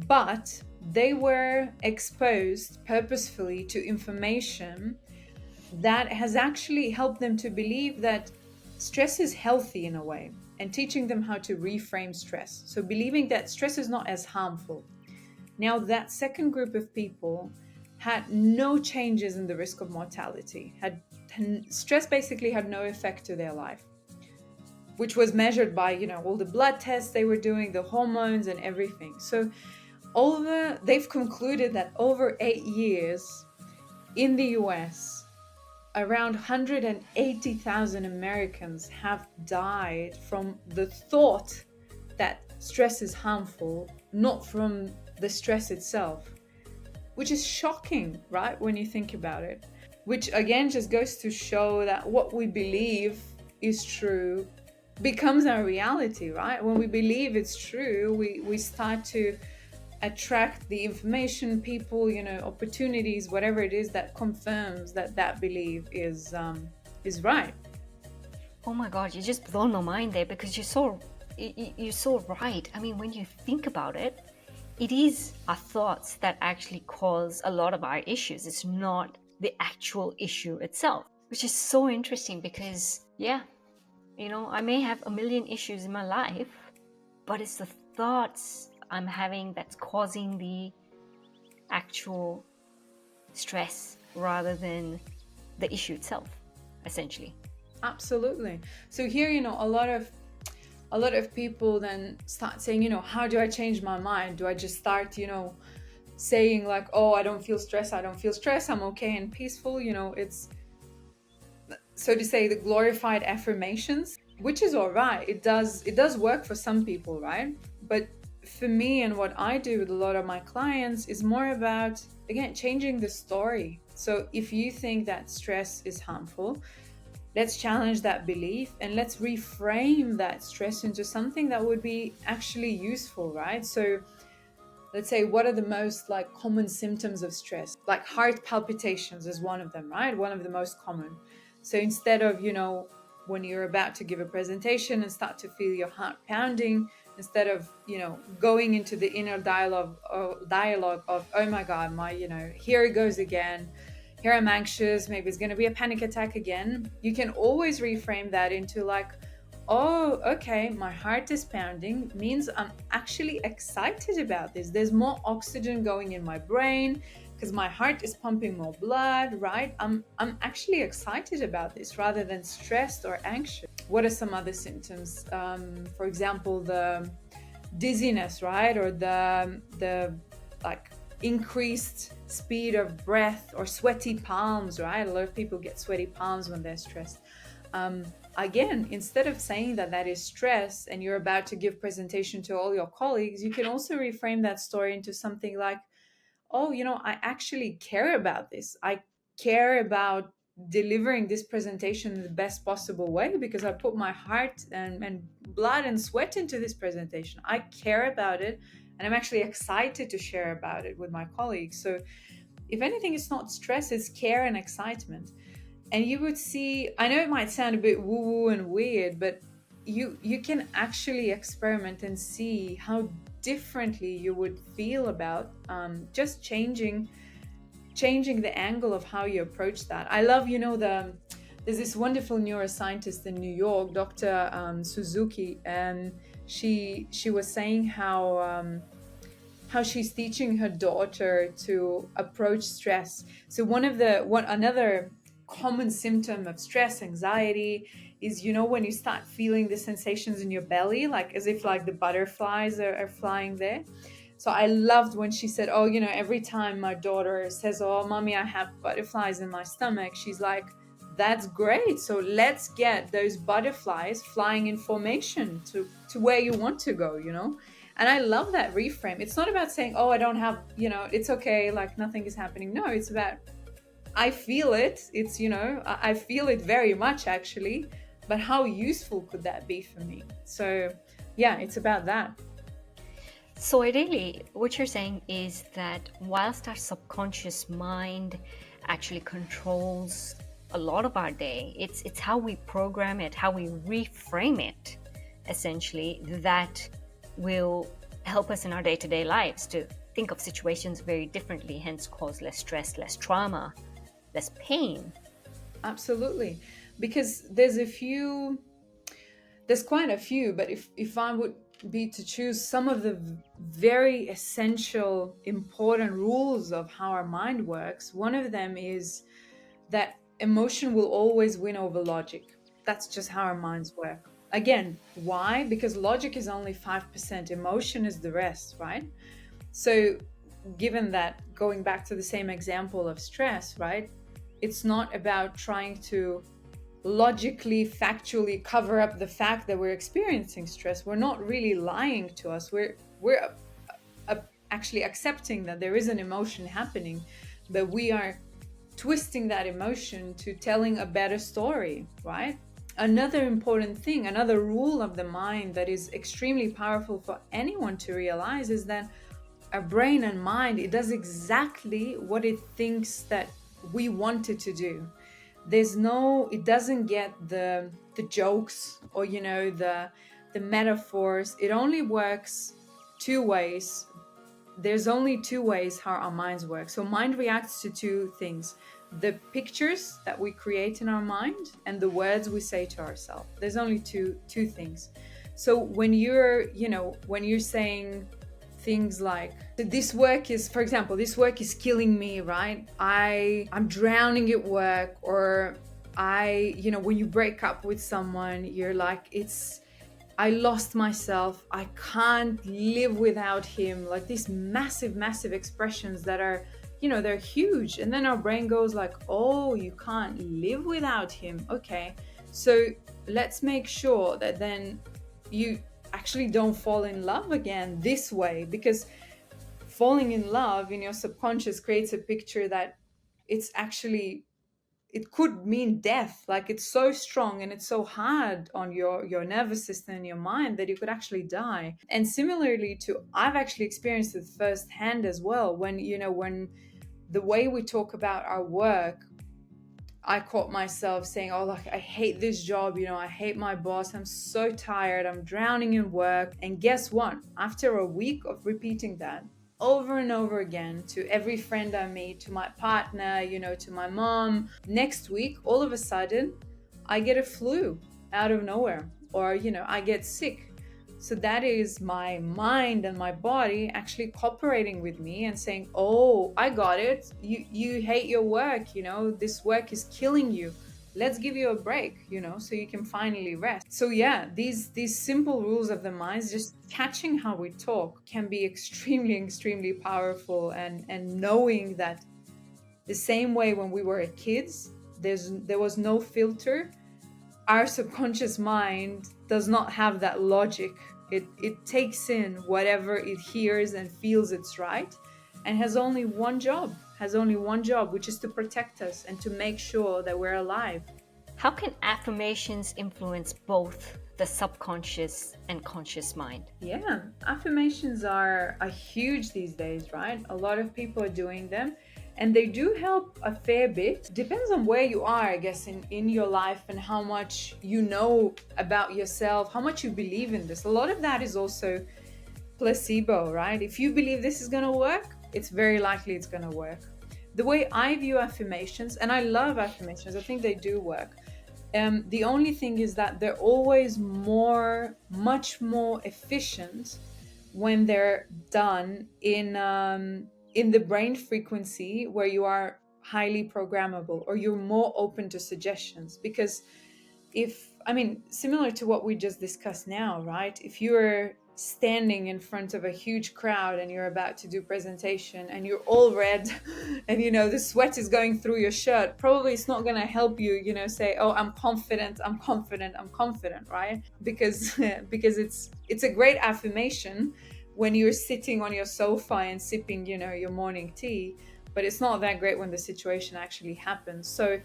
but they were exposed purposefully to information that has actually helped them to believe that stress is healthy in a way, and teaching them how to reframe stress. So believing that stress is not as harmful. Now that second group of people had no changes in the risk of mortality. Stress basically had no effect to their life, which was measured by, all the blood tests they were doing, the hormones and everything. So they've concluded that over 8 years in the US, around 180,000 Americans have died from the thought that stress is harmful, not from the stress itself, which is shocking, right? When you think about it, which again just goes to show that what we believe is true becomes our reality, right? When we believe it's true, we start to attract the information, people, opportunities, whatever it is that confirms that belief is right. Oh my God, you just blown my mind there, because you're so right. I mean, when you think about it, it is our thoughts that actually cause a lot of our issues. It's not the actual issue itself, which is so interesting because, I may have a million issues in my life, but it's the thoughts I'm having that's causing the actual stress rather than the issue itself, essentially. Absolutely. So here, a lot of people then start saying, how do I change my mind? Do I just start, saying like, oh, I don't feel stress, I'm okay and peaceful? It's, so to say, the glorified affirmations, which is all right. It does work for some people, right? But for me, and what I do with a lot of my clients, is more about, again, changing the story. So if you think that stress is harmful, let's challenge that belief and let's reframe that stress into something that would be actually useful, right? So let's say, what are the most common symptoms of stress? Like heart palpitations is one of them, right? One of the most common. So instead of, when you're about to give a presentation and start to feel your heart pounding, instead of, going into the inner dialogue of, oh my God, here it goes again. Here I'm anxious. Maybe it's going to be a panic attack again. You can always reframe that into oh, okay, my heart is pounding, means I'm actually excited about this. There's more oxygen going in my brain because my heart is pumping more blood, right? I'm actually excited about this rather than stressed or anxious. What are some other symptoms? For example, the dizziness, right? Or the increased speed of breath, or sweaty palms, right? A lot of people get sweaty palms when they're stressed. Again, instead of saying that is stress and you're about to give presentation to all your colleagues, you can also reframe that story into something like, oh, I actually care about this. I care about delivering this presentation in the best possible way because I put my heart and blood and sweat into this presentation. I care about it, and I'm actually excited to share about it with my colleagues. So if anything, it's not stress, it's care and excitement. And you would see, I know it might sound a bit woo-woo and weird, but you can actually experiment and see how differently you would feel about just changing the angle of how you approach that. I love, there's this wonderful neuroscientist in New York, Dr. Suzuki, and she was saying how she's teaching her daughter to approach stress. So another common symptom of stress, anxiety, is when you start feeling the sensations in your belly, like as if like the butterflies are flying there. So I loved when she said, oh, every time my daughter says, oh, mommy, I have butterflies in my stomach, she's like, that's great. So let's get those butterflies flying in formation to where you want to go, And I love that reframe. It's not about saying, oh, I don't have, it's okay, like nothing is happening. No, it's about, I feel it. It's, I feel it very much actually, but how useful could that be for me? So yeah, it's about that. So ideally, what you're saying is that whilst our subconscious mind actually controls a lot of our day, it's how we program it, how we reframe it, essentially, that will help us in our day-to-day lives to think of situations very differently, hence cause less stress, less trauma, less pain. Absolutely. Because there's quite a few, but if I would be to choose some of the very essential, important rules of how our mind works, one of them is that emotion will always win over logic. That's just how our minds work. Again, why? Because logic is only 5%, emotion is the rest, right? So given that, going back to the same example of stress, right? It's not about trying to logically, factually cover up the fact that we're experiencing stress. We're not really lying to us. We're actually accepting that there is an emotion happening, but we are twisting that emotion to telling a better story, right? Another important thing, another rule of the mind that is extremely powerful for anyone to realize is that our brain and mind, it does exactly what it thinks that we want it to do. It doesn't get the jokes or the metaphors. It only works two ways. There's only two ways how our minds work. So mind reacts to two things: the pictures that we create in our mind and the words we say to ourselves. There's only two things. So when you're saying things like, this work is, for example, this work is killing me, right? I'm drowning at work. Or when you break up with someone, you're like, I lost myself, I can't live without him. Like these massive expressions that are, they're huge. And then our brain goes like, oh, you can't live without him. Okay, so let's make sure that then you actually don't fall in love again this way, because falling in love in your subconscious creates a picture that it could mean death. Like it's so strong and it's so hard on your nervous system and your mind that you could actually die. And similarly I've actually experienced it firsthand as well, when the way we talk about our work, I caught myself saying, oh, like, I hate this job, I hate my boss, I'm so tired, I'm drowning in work. And guess what? After a week of repeating that over and over again to every friend I meet, to my partner, to my mom, next week, all of a sudden, I get a flu out of nowhere, or, I get sick. So that is my mind and my body actually cooperating with me and saying, oh, I got it. You hate your work, this work is killing you. Let's give you a break, so you can finally rest. So yeah, these simple rules of the mind, just catching how we talk, can be extremely powerful. And knowing that the same way when we were kids, there was no filter. Our subconscious mind does not have that logic. It takes in whatever it hears and feels it's right, and has only one job, which is to protect us and to make sure that we're alive. How can affirmations influence both the subconscious and conscious mind? Yeah, affirmations are huge these days, right? A lot of people are doing them. and they do help a fair bit. Depends on where you are, I guess, in your life, and how much you know about yourself, how much you believe in this. A lot of that is also placebo, right? If you believe this is going to work, it's very likely it's going to work. The way I view affirmations, and I love affirmations, I think they do work. The only thing is that they're always much more efficient when they're done in the brain frequency where you are highly programmable, or you're more open to suggestions. Because similar to what we just discussed now, right? If you're standing in front of a huge crowd and you're about to do presentation and you're all red and the sweat is going through your shirt, probably it's not going to help you say, oh, I'm confident, right? Because because it's a great affirmation when you're sitting on your sofa and sipping your morning tea, but it's not that great when the situation actually happens. So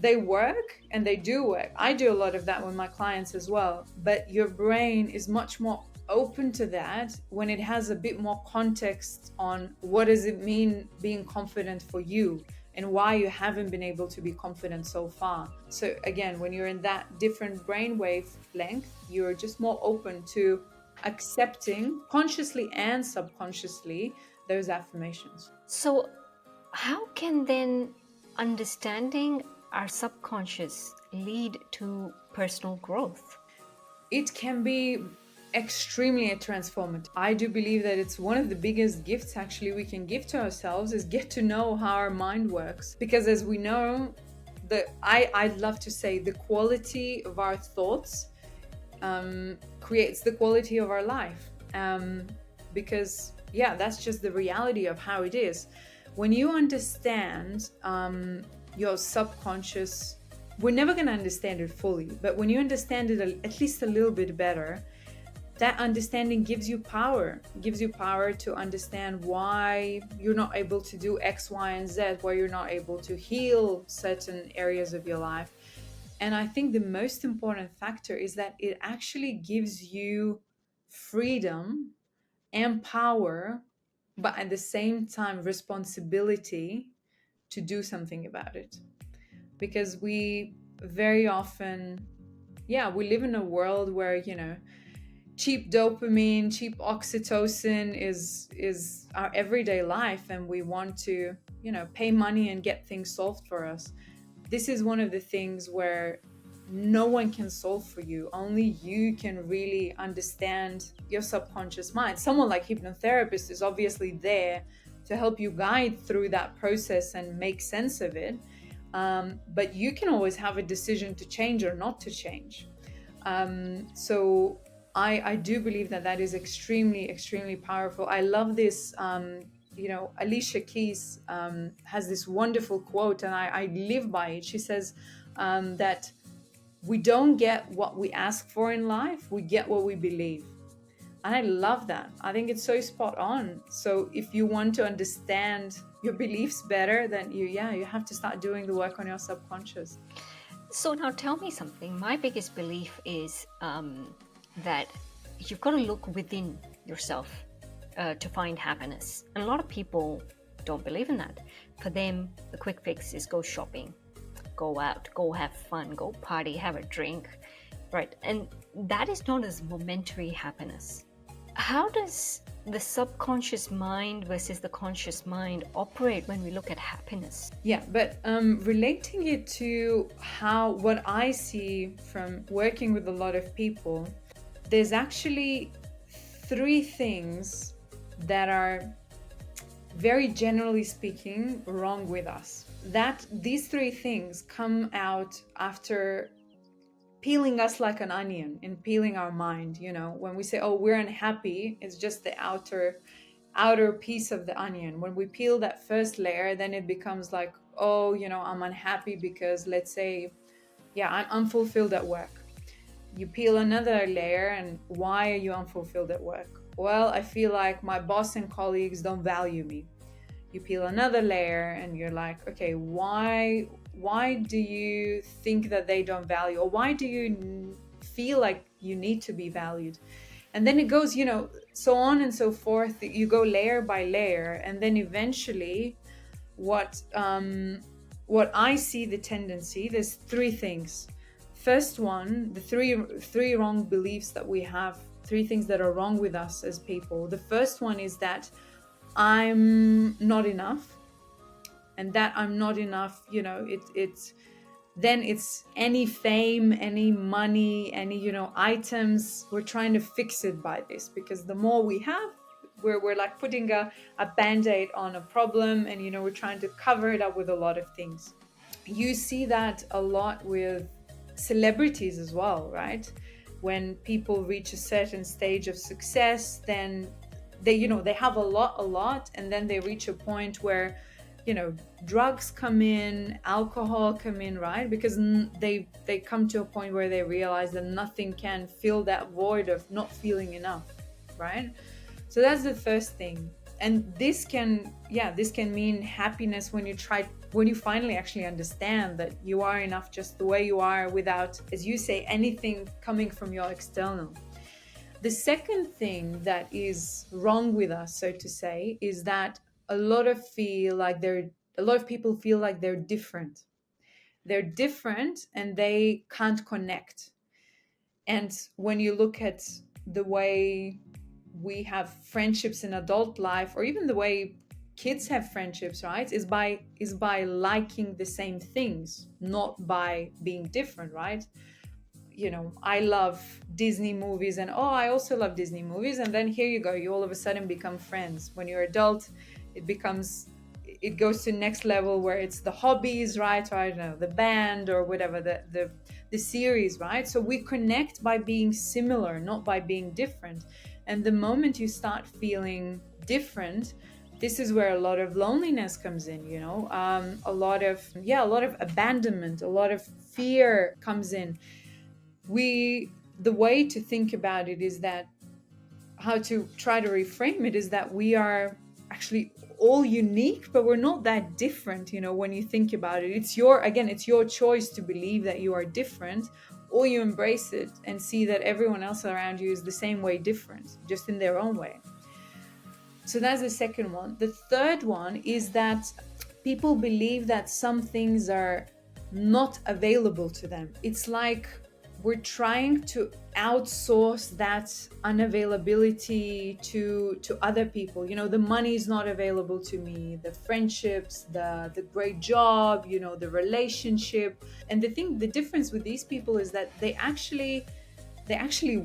they work, and they do work. I do a lot of that with my clients as well, but your brain is much more open to that when it has a bit more context on what does it mean being confident for you, and why you haven't been able to be confident so far. So again, when you're in that different brainwave length, you're just more open to accepting consciously and subconsciously those affirmations. So how can then understanding our subconscious lead to personal growth? It can be extremely transformative. I do believe that it's one of the biggest gifts actually we can give to ourselves, is get to know how our mind works. Because as we know, I'd love to say the quality of our thoughts creates the quality of our life. Because that's just the reality of how it is. When you understand your subconscious, we're never going to understand it fully, but when you understand it at least a little bit better, that understanding gives you power to understand why you're not able to do X, Y, and Z, why you're not able to heal certain areas of your life. And I think the most important factor is that it actually gives you freedom and power, but at the same time responsibility to do something about it. Because we very often, we live in a world where cheap dopamine, cheap oxytocin is our everyday life, and we want to pay money and get things solved for us. This is one of the things where no one can solve for you. Only you can really understand your subconscious mind. Someone like hypnotherapist is obviously there to help you guide through that process and make sense of it. But you can always have a decision to change or not to change. So I do believe that is extremely, extremely powerful. I love this. Alicia Keys has this wonderful quote, and I live by it. She says that we don't get what we ask for in life, we get what we believe. And I love that. I think it's so spot on. So if you want to understand your beliefs better, then you have to start doing the work on your subconscious. So now tell me something. My biggest belief is that you've got to look within yourself to find happiness. And a lot of people don't believe in that. For them, the quick fix is go shopping, go out, go have fun, go party, have a drink, right? And that is known as momentary happiness. How does the subconscious mind versus the conscious mind operate when we look at happiness? But relating it to what I see from working with a lot of people, there's actually 3 things that are, very generally speaking, wrong with us. These 3 things come out after peeling us like an onion and peeling our mind. When we say, oh, we're unhappy, it's just the outer piece of the onion. When we peel that first layer, then it becomes like, oh, I'm unhappy because, let's say, I'm unfulfilled at work. You peel another layer, and why are you unfulfilled at work? Well, I feel like my boss and colleagues don't value me. You peel another layer, and you're like, okay, why do you think that they don't value, or why do you feel like you need to be valued? And then it goes, so on and so forth. You go layer by layer, and then eventually what I see the tendency, there's three things. First one, the three wrong beliefs that we have, three things that are wrong with us as people. The first one is that I'm not enough, and that I'm not enough, it's any fame, any money, any items. We're trying to fix it by this, because the more we have, we're like putting a band-aid on a problem, and we're trying to cover it up with a lot of things. You see that a lot with celebrities as well, right? When people reach a certain stage of success, then they have a lot, and then they reach a point where drugs come in, alcohol come in, right? Because they come to a point where they realize that nothing can fill that void of not feeling enough, right? So that's the first thing. And this can mean happiness when you finally actually understand that you are enough just the way you are, without, as you say, anything coming from your external. The second thing that is wrong with us, so to say, is that a lot of people feel like they're different. They're different and they can't connect. And when you look at the way we have friendships in adult life, or even the way kids have friendships, right, is by liking the same things, not by being different, right? I love Disney movies, and I also love Disney movies, and then here you go, you all of a sudden become friends. When you're adult, it goes to next level, where it's the hobbies, right? Or I don't know, the band, or whatever, the series, right? So we connect by being similar, not by being different. And the moment you start feeling different, this is where a lot of loneliness comes in, a lot of abandonment, a lot of fear comes in. The way to think about it is that, how to try to reframe it, is that we are actually all unique, but we're not that different, when you think about it. It's your choice to believe that you are different, or you embrace it and see that everyone else around you is the same way different, just in their own way. So that's the second one. The third one is that people believe that some things are not available to them. It's like we're trying to outsource that unavailability to other people. The money is not available to me, the friendships, the great job, the relationship. And the difference with these people is that they actually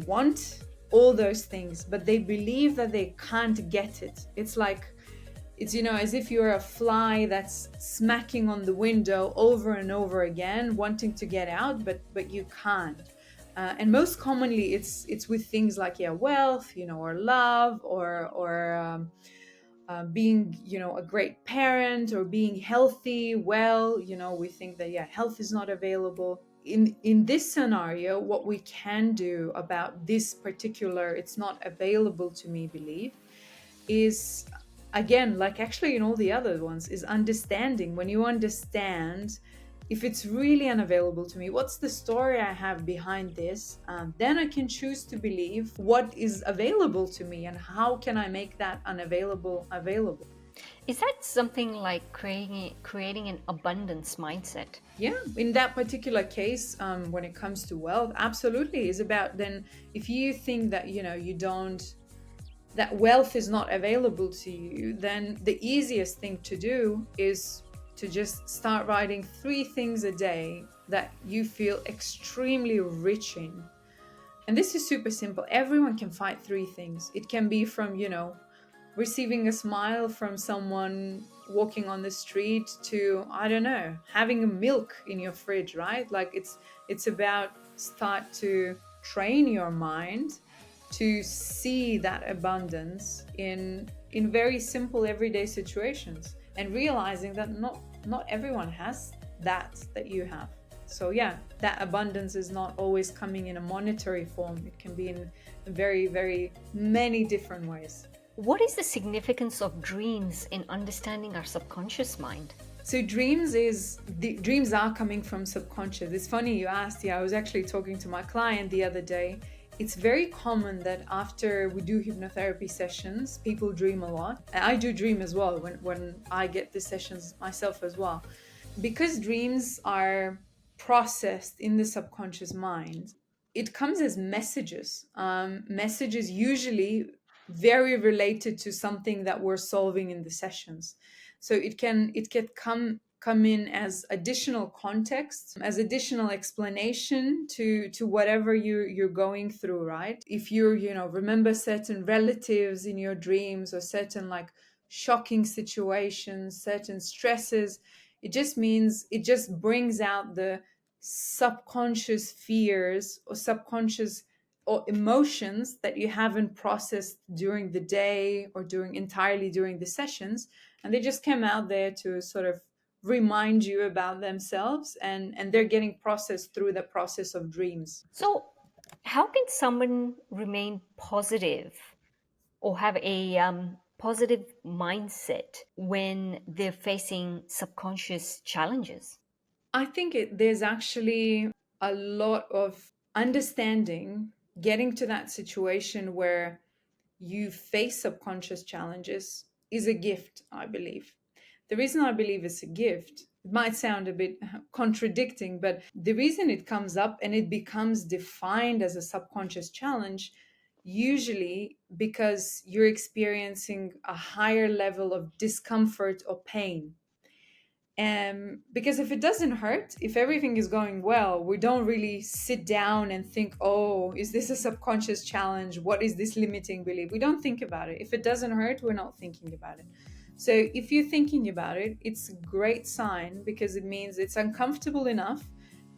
want all those things, but they believe that they can't get it. It's as if you're a fly that's smacking on the window over and over again, wanting to get out, but you can't. And most commonly, it's with things like wealth, or love, or being a great parent, or being healthy. We think that health is not available. In this scenario, what we can do about this particular "it's not available to me" belief is, again, like actually in all the other ones, is understanding. When you understand, if it's really unavailable to me, what's the story I have behind this? Then I can choose to believe what is available to me, and how can I make that unavailable available. Is that something like creating an abundance mindset? Yeah, in that particular case, when it comes to wealth, absolutely, is about, then if you think that that wealth is not available to you, then the easiest thing to do is to just start writing 3 things a day that you feel extremely rich in. And this is super simple. Everyone can find 3 things. It can be from, receiving a smile from someone walking on the street, to, I don't know, having a milk in your fridge, right? Like it's about start to train your mind to see that abundance in very simple everyday situations, and realizing that not everyone has that you have. So that abundance is not always coming in a monetary form. It can be in very, very many different ways. What is the significance of dreams in understanding our subconscious mind? So dreams are coming from subconscious. It's funny you asked. I was actually talking to my client the other day, it's very common that after we do hypnotherapy sessions, people dream a lot. And I do dream as well when I get the sessions myself as well. Because dreams are processed in the subconscious mind, it comes as messages. Messages usually very related to something that we're solving in the sessions. So it can come in as additional context, as additional explanation to whatever you're going through, right? If remember certain relatives in your dreams, or certain like shocking situations, certain stresses, it just means it just brings out the subconscious fears or subconscious or emotions that you haven't processed during the day or entirely during the sessions, and they just came out there to sort of remind you about themselves, and they're getting processed through the process of dreams. So, how can someone remain positive or have a positive mindset when they're facing subconscious challenges? I think there's actually a lot of understanding, getting to that situation where you face subconscious challenges is a gift, I believe. The reason I believe it's a gift, it might sound a bit contradicting, but the reason it comes up and it becomes defined as a subconscious challenge, usually because you're experiencing a higher level of discomfort or pain. Because if it doesn't hurt, if everything is going well, we don't really sit down and think, oh, is this a subconscious challenge? What is this limiting belief? We don't think about it. If it doesn't hurt, we're not thinking about it. So if you're thinking about it, it's a great sign, because it means it's uncomfortable enough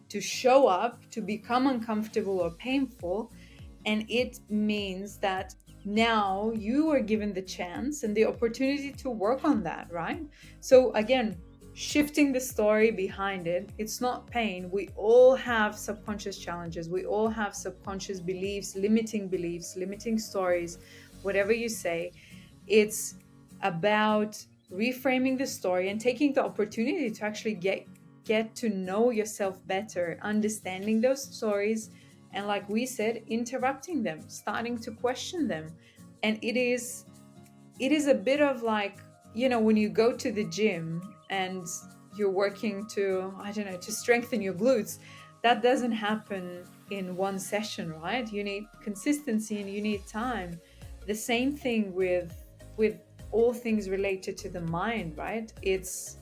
to show up, to become uncomfortable or painful. And it means that now you are given the chance and the opportunity to work on that, right? So again, shifting the story behind it, it's not pain. We all have subconscious challenges. We all have subconscious beliefs, limiting stories, whatever you say. It's about reframing the story and taking the opportunity to actually get to know yourself better, understanding those stories, and like we said, interrupting them, starting to question them. And it is a bit of like, when you go to the gym and you're working to strengthen your glutes, that doesn't happen in one session, right? You need consistency and you need time. The same thing with all things related to the mind, right? It's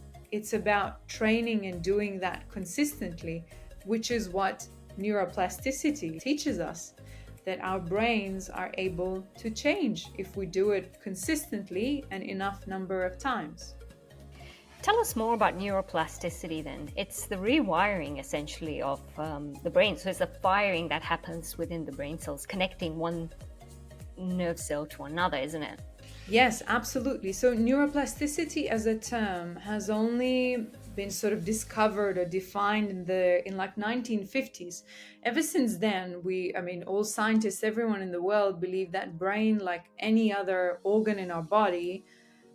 about training and doing that consistently, which is what neuroplasticity teaches us, that our brains are able to change if we do it consistently and enough number of times. Tell us more about neuroplasticity then. It's the rewiring essentially of the brain. So it's the firing that happens within the brain cells, connecting one nerve cell to another, isn't it? Yes, absolutely. So neuroplasticity as a term has only been sort of discovered or defined in like 1950s. Ever since then, all scientists, everyone in the world believe that brain, like any other organ in our body,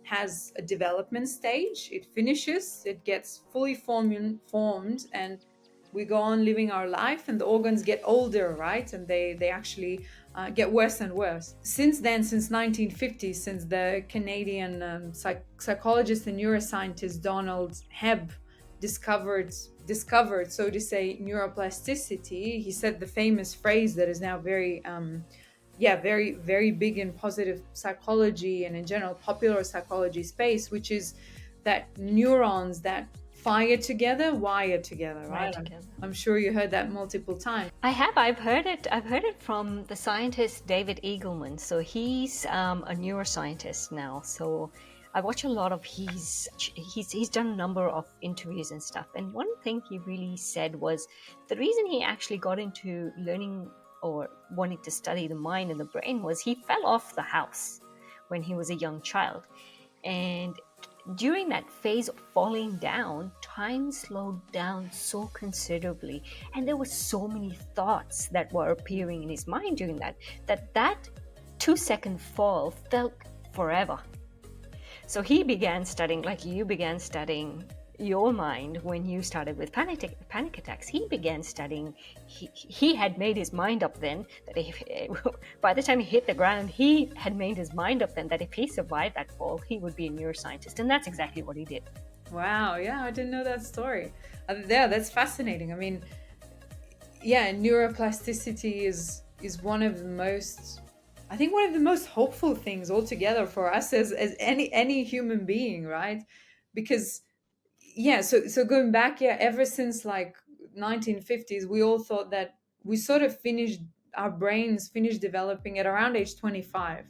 has a development stage. It finishes, it gets fully formed, and we go on living our life, and the organs get older, right? And they actually get worse and worse. Since then, since 1950, since the Canadian psychologist and neuroscientist Donald Hebb discovered, so to say, neuroplasticity, he said the famous phrase that is now very, very big in positive psychology and in general popular psychology space, which is that neurons that fire together, wire together, right? I'm sure you heard that multiple times. I have. I've heard it from the scientist David Eagleman. So he's a neuroscientist now. So I watch a lot of he's done a number of interviews and stuff. And one thing he really said was the reason he actually got into learning or wanting to study the mind and the brain was he fell off the house when he was a young child. And during that phase of falling down, time slowed down so considerably, and there were so many thoughts that were appearing in his mind during that 2-second fall felt forever. So he began studying, like you began studying your mind when you started with panic attacks. He began studying. He had made his mind up then that if by the time he hit the ground, he had made his mind up then that if he survived that fall, he would be a neuroscientist, and that's exactly what he did. Wow, yeah, I didn't know that story. Yeah, that's fascinating. I mean, yeah, neuroplasticity is one of the most, I think, one of the most hopeful things altogether for us as any human being, right? Because yeah, so going back, yeah, ever since like 1950s, we all thought that we sort of finished, our brains finished developing at around age 25.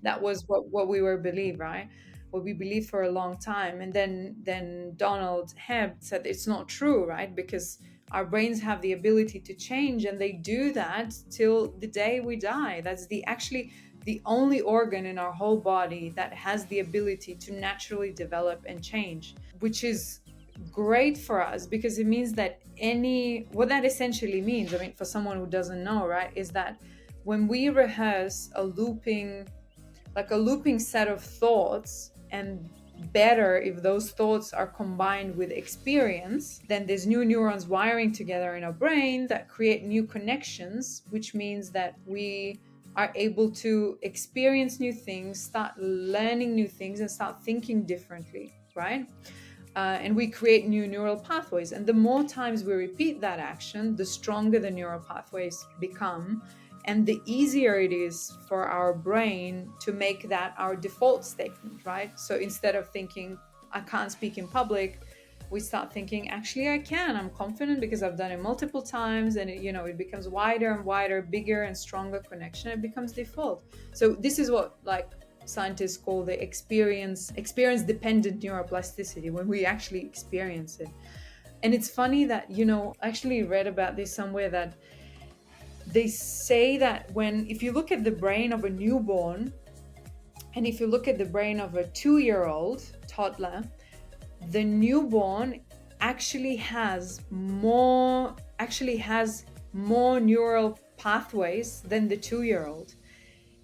That was what we were believed, right? What we believed for a long time. And then Donald Hebb said it's not true, right? Because our brains have the ability to change, and they do that till the day we die. That's actually the only organ in our whole body that has the ability to naturally develop and change, which is great for us, because it means that what that essentially means, I mean, for someone who doesn't know, right, is that when we rehearse a looping set of thoughts, and better if those thoughts are combined with experience, then there's new neurons wiring together in our brain that create new connections, which means that we are able to experience new things, start learning new things, and start thinking differently, right? And we create new neural pathways. And the more times we repeat that action, the stronger the neural pathways become, and the easier it is for our brain to make that our default statement, right? So instead of thinking, I can't speak in public, we start thinking, actually, I can. I'm confident because I've done it multiple times, and it becomes wider and wider, bigger and stronger connection. It becomes default. So this is what scientists call the experience dependent neuroplasticity, when we actually experience it. And it's funny that, I actually read about this somewhere, that they say that if you look at the brain of a newborn, and if you look at the brain of a 2-year-old toddler, the newborn actually has more neural pathways than the 2-year-old.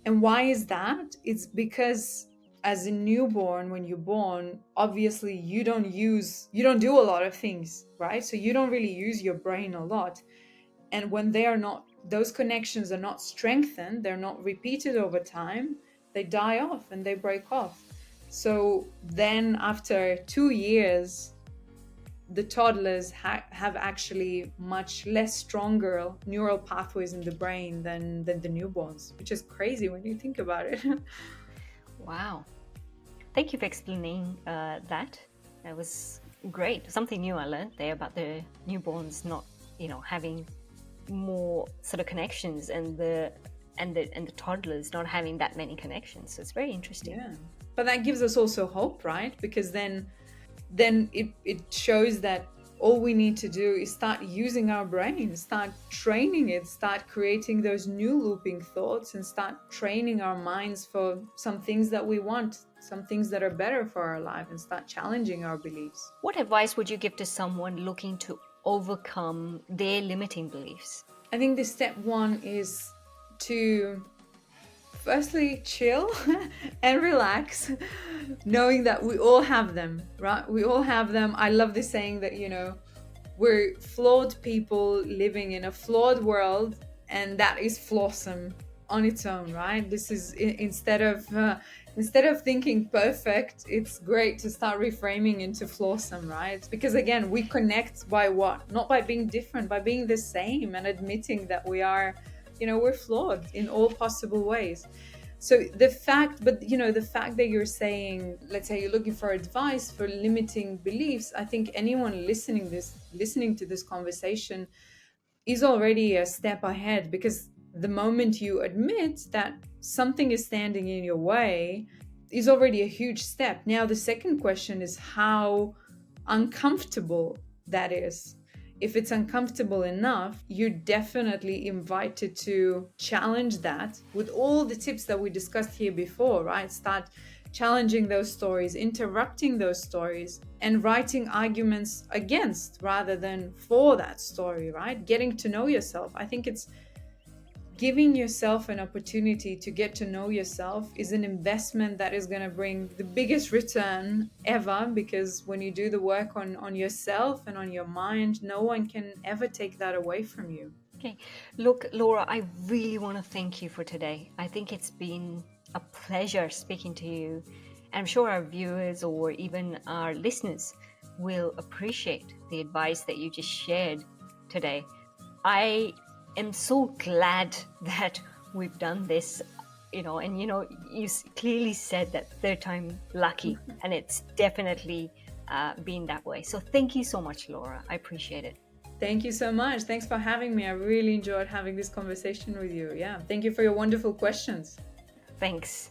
And why is that? It's because as a newborn, when you're born, obviously you don't do a lot of things, right? So you don't really use your brain a lot. And when those connections are not strengthened, they're not repeated over time, they die off and they break off. So then after 2 years, the toddlers have actually much less stronger neural pathways in the brain than the newborns, which is crazy when you think about it. Wow. Thank you for explaining that. That was great. Something new I learned there about the newborns not, having more sort of connections, and the toddlers not having that many connections. So it's very interesting. Yeah. But that gives us also hope, right? Because then it shows that all we need to do is start using our brain, start training it, start creating those new looping thoughts, and start training our minds for some things that we want, some things that are better for our life, and start challenging our beliefs. What advice would you give to someone looking to overcome their limiting beliefs? I think the step one is to firstly chill and relax, knowing that we all have them, right? We all have them. I love this saying that, we're flawed people living in a flawed world, and that is flawsome on its own, right? This is instead of thinking perfect, it's great to start reframing into flawsome, right? Because again, we connect by what? Not by being different, by being the same, and admitting that we are, we're flawed in all possible ways. So the fact that you're saying, let's say you're looking for advice for limiting beliefs, I think anyone listening to this conversation is already a step ahead, because the moment you admit that something is standing in your way is already a huge step. Now, the second question is how uncomfortable that is. If it's uncomfortable enough, you're definitely invited to challenge that with all the tips that we discussed here before, right? Start challenging those stories, interrupting those stories, and writing arguments against rather than for that story, right? Getting to know yourself. I think it's giving yourself an opportunity to get to know yourself is an investment that is going to bring the biggest return ever, because when you do the work on yourself and on your mind, no one can ever take that away from you. Okay. Look, Laura, I really want to thank you for today. I think it's been a pleasure speaking to you. I'm sure our viewers or even our listeners will appreciate the advice that you just shared today. I am so glad that we've done this, and you clearly said that third time lucky, and it's definitely been that way. So thank you so much, Laura. I appreciate it. Thank you so much. Thanks for having me. I really enjoyed having this conversation with you. Yeah. Thank you for your wonderful questions. Thanks.